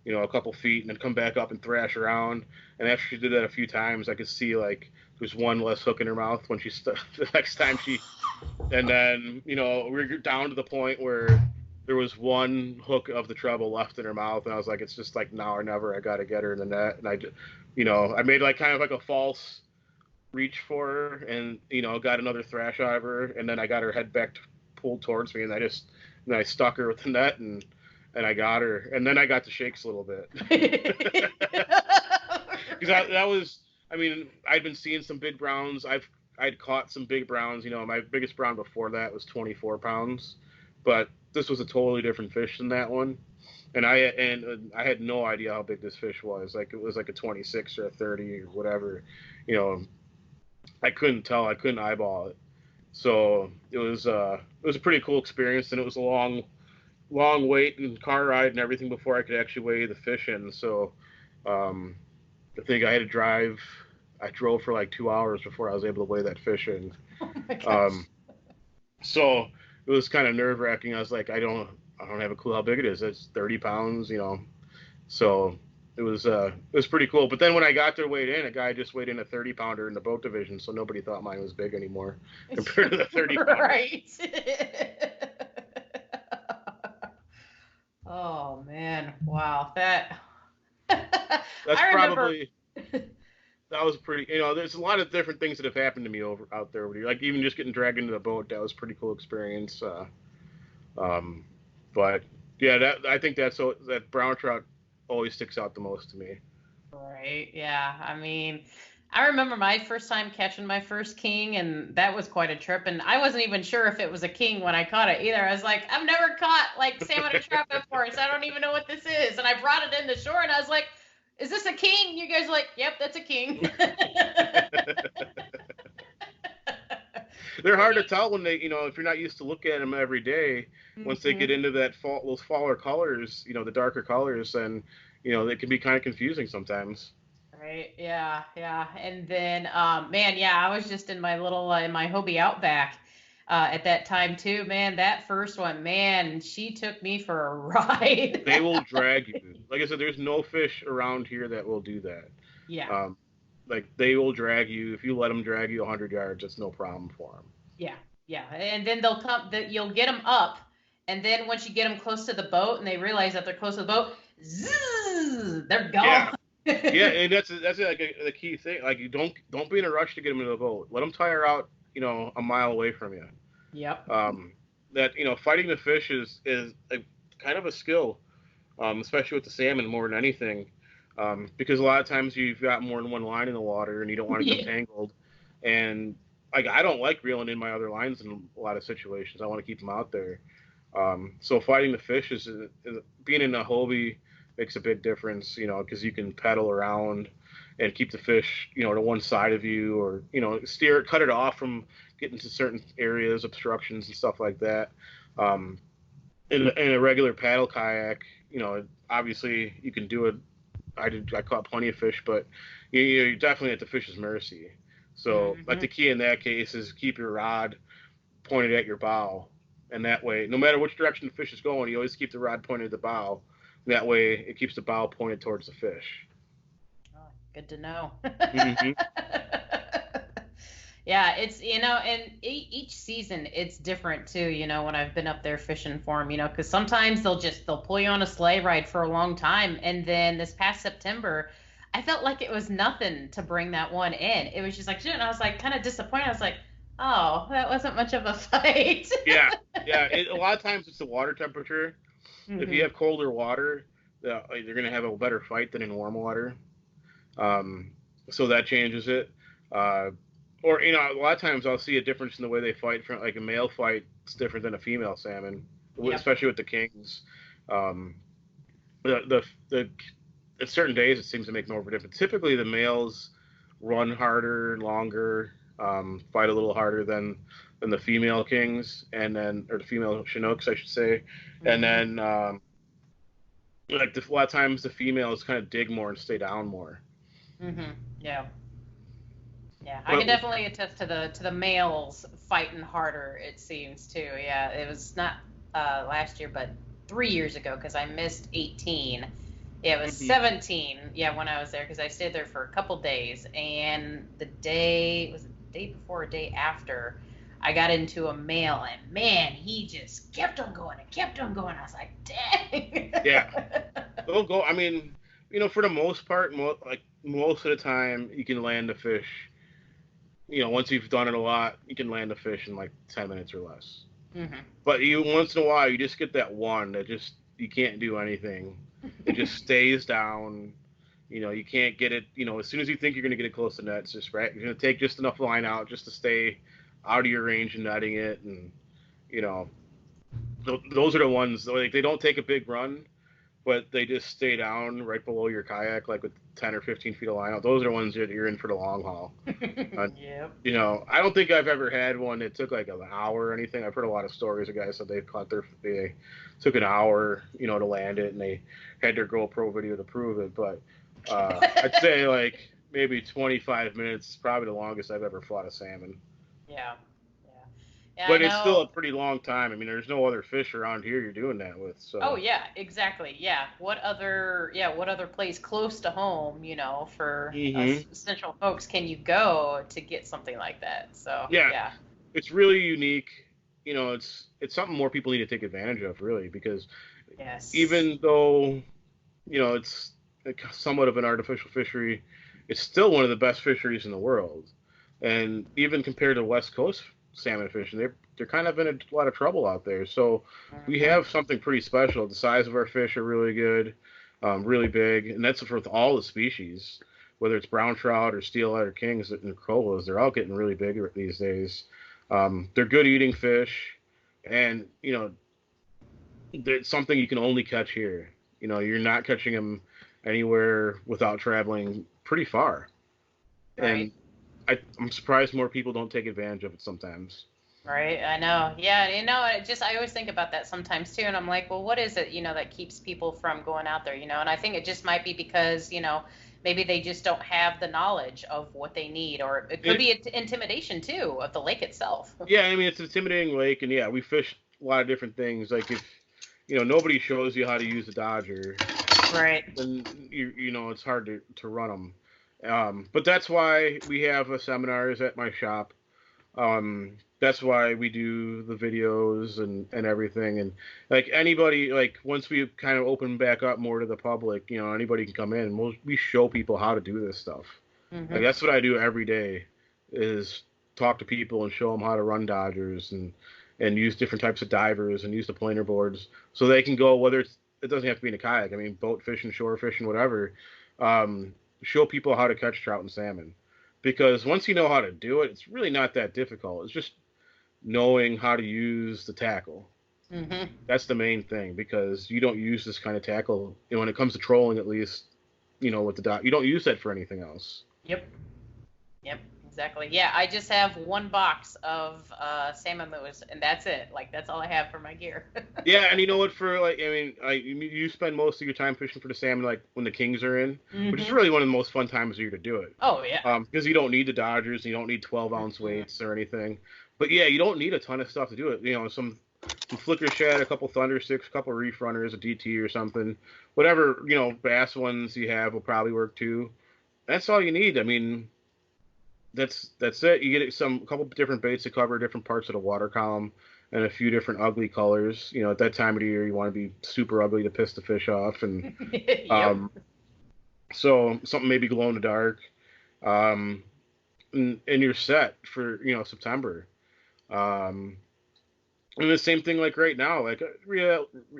a couple feet and then come back up and thrash around. And after she did that a few times, I could see like there's one less hook in her mouth when the next time she. And then, we're down to the point where there was one hook of the treble left in her mouth, and I was like, it's just like now or never. I got to get her in the net, and I made like kind of like a false reach for her, and got another thrash out of her, and then I got her head back pulled towards me, and I stuck her with the net, and I got her, and then I got the shakes a little bit because that was. I mean, I'd been seeing some big browns. I'd caught some big browns. My biggest brown before that was 24 pounds, but this was a totally different fish than that one. And I had no idea how big this fish was. Like it was like a 26 or a 30 or whatever. You know, I couldn't tell. I couldn't eyeball it. So it was a pretty cool experience, and it was a long wait and car ride and everything before I could actually weigh the fish in. So um, I think I had to drive. I drove for like 2 hours before I was able to weigh that fish in. Oh my gosh. Um, so it was kind of nerve wracking. I was like, I don't have a clue how big it is. It's 30 pounds. So it was pretty cool. But then when I got there weighed in, a guy just weighed in a 30 pounder in the boat division, so nobody thought mine was big anymore compared to the 30 pounder. Right. Oh man, wow. That's I remember. probably that was pretty. There's a lot of different things that have happened to me out there. Like even just getting dragged into the boat, that was a pretty cool experience. Um, but yeah, I think that brown trout always sticks out the most to me. Right. Yeah. I mean, I remember my first time catching my first king, and that was quite a trip. And I wasn't even sure if it was a king when I caught it either. I was like, I've never caught like salmon or trout before, so I don't even know what this is. And I brought it in the shore, and I was like, is this a king? You guys are like, yep, that's a king. They're hard to tell when if you're not used to looking at them every day. Once they Mhm. get into those faller colors, the darker colors, then they can be kind of confusing sometimes. Right. Yeah. Yeah. And then, man, yeah, I was just in my little, in my Hobie Outback, at that time too. Man, that first one, man, she took me for a ride. They will drag you. Like I said, there's no fish around here that will do that. Yeah. Um, like they will drag you. If you let them drag you 100 yards, it's no problem for them. Yeah. Yeah. And then they'll come, you'll get them up. And then once you get them close to the boat and they realize that they're close to the boat, zzz, they're Yeah. gone. Yeah, and that's like the key thing. Like you don't be in a rush to get them into the boat. Let them tire out, a mile away from you. Yep. That fighting the fish is a kind of a skill, especially with the salmon more than anything, because a lot of times you've got more than one line in the water and you don't want to get Yeah. tangled. And like I don't like reeling in my other lines in a lot of situations. I want to keep them out there. So fighting the fish is being in a Hobie makes a big difference, because you can paddle around and keep the fish, to one side of you, or cut it off from getting to certain areas, obstructions and stuff like that. Um, in a regular paddle kayak, obviously you can do it. I caught plenty of fish, but you're definitely at the fish's mercy. So, like the key in that case is keep your rod pointed at your bow, and that way, no matter which direction the fish is going, you always keep the rod pointed at the bow. That way, it keeps the bow pointed towards the fish. Oh, good to know. Mm-hmm. Yeah, it's, and each season it's different too, when I've been up there fishing for them, because sometimes they'll pull you on a sleigh ride for a long time. And then this past September, I felt like it was nothing to bring that one in. It was just like, shoot, and I was like kind of disappointed. I was like, oh, that wasn't much of a fight. Yeah, yeah. A lot of times it's the water temperature. If you have colder water, you're going to have a better fight than in warm water. So that changes it. Or a lot of times I'll see a difference in the way they fight. From like a male fight, it's different than a female salmon, especially with the kings. The at certain days it seems to make more of a difference. Typically, the males run harder, longer, fight a little harder than the female kings, or the female Chinooks, I should say. And then a lot of times the females kind of dig more and stay down more. Yeah. Yeah, I can definitely attest to the males fighting harder, it seems too. Yeah, it was not last year, but 3 years ago, because I missed 18. Yeah, it was 17. Yeah, when I was there, because I stayed there for a couple days, and the day before or day after, I got into a male, and man, he just kept on going and kept on going. I was like, dang. Yeah, they'll go. I mean, for the most part, most of the time, you can land a fish. Once you've done it a lot, you can land a fish in like 10 minutes or less. But once in a while, you just get that one that you can't do anything. It just stays down. You can't get it. As soon as you think you're going to get it close to net, it's just right. You're going to take just enough line out just to stay out of your range and netting it. And, those are the ones, like, they don't take a big run, but they just stay down right below your kayak, like with 10 or 15 feet of line out. Those are the ones that you're in for the long haul. Yep. I don't think I've ever had one that took like an hour or anything. I've heard a lot of stories of guys that they took an hour, to land it, and they had their GoPro video to prove it. But I'd say like maybe 25 minutes is probably the longest I've ever fought a salmon. Yeah. Yeah, but it's still a pretty long time. I mean, there's no other fish around here you're doing that with. So. Oh yeah, exactly. Yeah. What other place close to home, for us central folks can you go to get something like that? So yeah. It's really unique. It's something more people need to take advantage of, really, because even though it's somewhat of an artificial fishery, it's still one of the best fisheries in the world. And even compared to West Coast salmon fishing, they're kind of in a lot of trouble out there. So we have something pretty special. The size of our fish are really good, really big, and that's for all the species, whether it's brown trout or steelhead or kings and colas. They're all getting really big these days. They're good eating fish, and it's something you can only catch here. You're not catching them anywhere without traveling pretty far. Right. And I'm surprised more people don't take advantage of it sometimes. Right, I know. Yeah, I always think about that sometimes too, and I'm like, well, what is it, that keeps people from going out there, and I think it just might be because, maybe they just don't have the knowledge of what they need, or it could be intimidation too of the lake itself. Yeah, I mean, it's an intimidating lake, and yeah, we fish a lot of different things. Like if nobody shows you how to use a Dodger, right? Then it's hard to run them. But that's why we have seminars at my shop. That's why we do the videos and everything. And like anybody, like once we kind of open back up more to the public, anybody can come in and we show people how to do this stuff. Mm-hmm. Like that's what I do every day, is talk to people and show them how to run Dodgers and use different types of divers and use the planer boards so they can go, it doesn't have to be in a kayak. I mean, boat fishing, shore fishing, whatever. Show people how to catch trout and salmon. Because once you know how to do it, it's really not that difficult. It's just knowing how to use the tackle. Mm-hmm. That's the main thing, because you don't use this kind of tackle, when it comes to trolling at least, with the dot. You don't use that for anything else. Yep, exactly. Yeah, I just have one box of salmon lures, and that's it. Like, that's all I have for my gear. Yeah, and you spend most of your time fishing for the salmon, like when the kings are in, mm-hmm. which is really one of the most fun times of year to do it. Oh, yeah. Because you don't need the Dodgers, and you don't need 12-ounce weights or anything. But yeah, you don't need a ton of stuff to do it. Some flicker shad, a couple thunder sticks, a couple reef runners, a DT or something. Whatever, bass ones you have will probably work too. That's all you need. I mean, that's it. You get a couple different baits to cover different parts of the water column and a few different ugly colors. At that time of the year, you want to be super ugly to piss the fish off. And yep. So something maybe glow in the dark. And you're set for, September. And the same thing like right now, like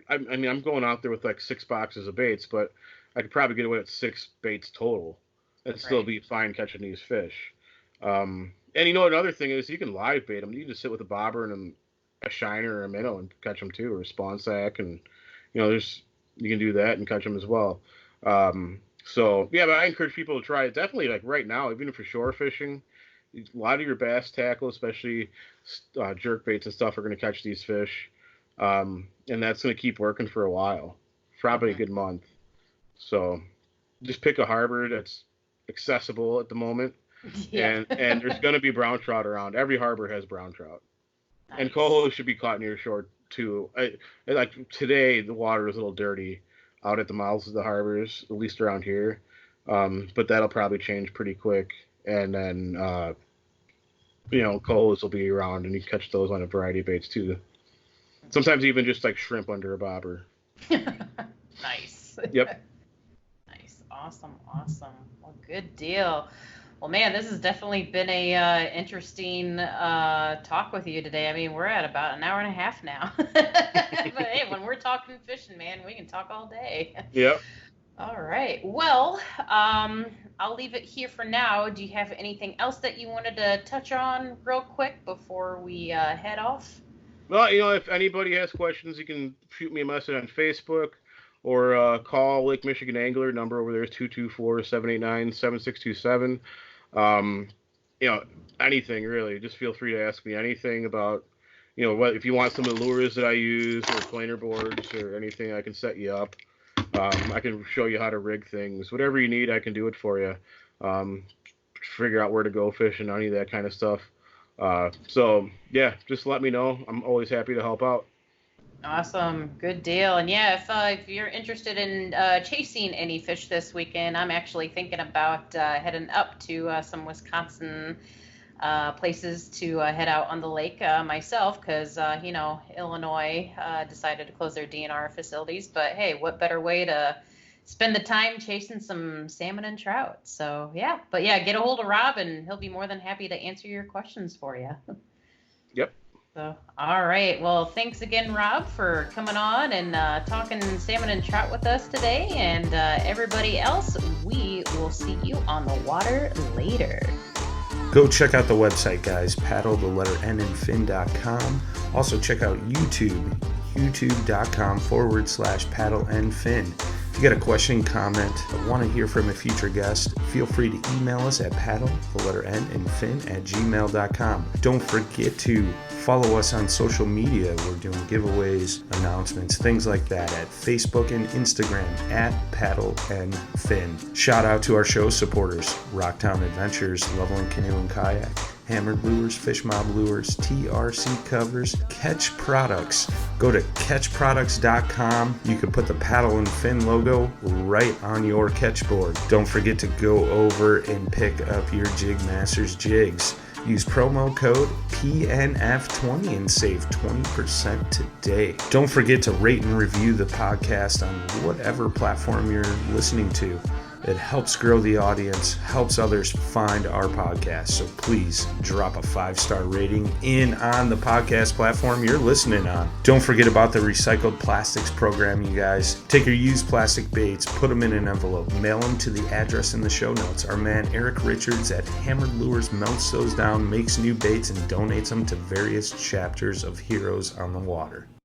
I'm going out there with like 6 boxes of baits, but I could probably get away with 6 baits total and still be fine catching these fish. And another thing is you can live bait them. You can just sit with a bobber and a shiner or a minnow and catch them too, or a spawn sack, and you can do that and catch them as well. So yeah, but I encourage people to try it. Definitely, like right now, even for shore fishing, a lot of your bass tackle, especially jerk baits and stuff, are going to catch these fish, and that's going to keep working for a while, probably a good month. So just pick a harbor that's accessible at the moment, and there's going to be brown trout around. Every harbor has brown trout, and coho should be caught near shore too. Like today, the water is a little dirty out at the mouths of the harbors, at least around here, but that'll probably change pretty quick. And then, cohos will be around, and you can catch those on a variety of baits too. Sometimes even just like shrimp under a bobber. Nice. Yep. Nice. Awesome. Well, good deal. Well, man, this has definitely been a interesting talk with you today. I mean, we're at about an hour and a half now. But hey, when we're talking fishing, man, we can talk all day. Yep. All right. Well, I'll leave it here for now. Do you have anything else that you wanted to touch on real quick before we head off? Well, if anybody has questions, you can shoot me a message on Facebook or call Lake Michigan Angler. Number over there is 224-789-7627. Anything really. Just feel free to ask me anything about, if you want some of the lures that I use or planer boards or anything, I can set you up. I can show you how to rig things. Whatever you need, I can do it for you. Figure out where to go fishing, any of that kind of stuff. So, yeah, just let me know. I'm always happy to help out. Awesome. Good deal. And yeah, if you're interested in chasing any fish this weekend, I'm actually thinking about heading up to some Wisconsin places to head out on the lake myself, because Illinois decided to close their DNR facilities. But hey, what better way to spend the time chasing some salmon and trout? So yeah, but yeah, get a hold of Rob and he'll be more than happy to answer your questions for you. Yep. So all right, well, thanks again, Rob, for coming on and talking salmon and trout with us today. And everybody else, we will see you on the water later. Go check out the website, guys. paddle_fin.com. Also check out YouTube, youtube.com/paddleandfin. If you got a question, comment, or want to hear from a future guest, feel free to email us at paddle, the letter N, and fin at gmail.com. Don't forget to follow us on social media. We're doing giveaways, announcements, things like that at Facebook and Instagram at Paddle and Fin. Shout out to our show supporters, Rocktown Adventures, Loveland Canoe and Kayak, Hammered Lures, Fish Mob Lures, TRC Covers, Ketch Products. Go to ketchproducts.com. You can put the Paddle and Fin logo right on your catch board. Don't forget to go over and pick up your JigMasters Jigs. Use promo code PNF20 and save 20% today. Don't forget to rate and review the podcast on whatever platform you're listening to. It helps grow the audience, helps others find our podcast. So please drop a 5-star rating in on the podcast platform you're listening on. Don't forget about the recycled plastics program, you guys. Take your used plastic baits, put them in an envelope, mail them to the address in the show notes. Our man Eric Richards at Hammered Lures melts those down, makes new baits, and donates them to various chapters of Heroes on the Water.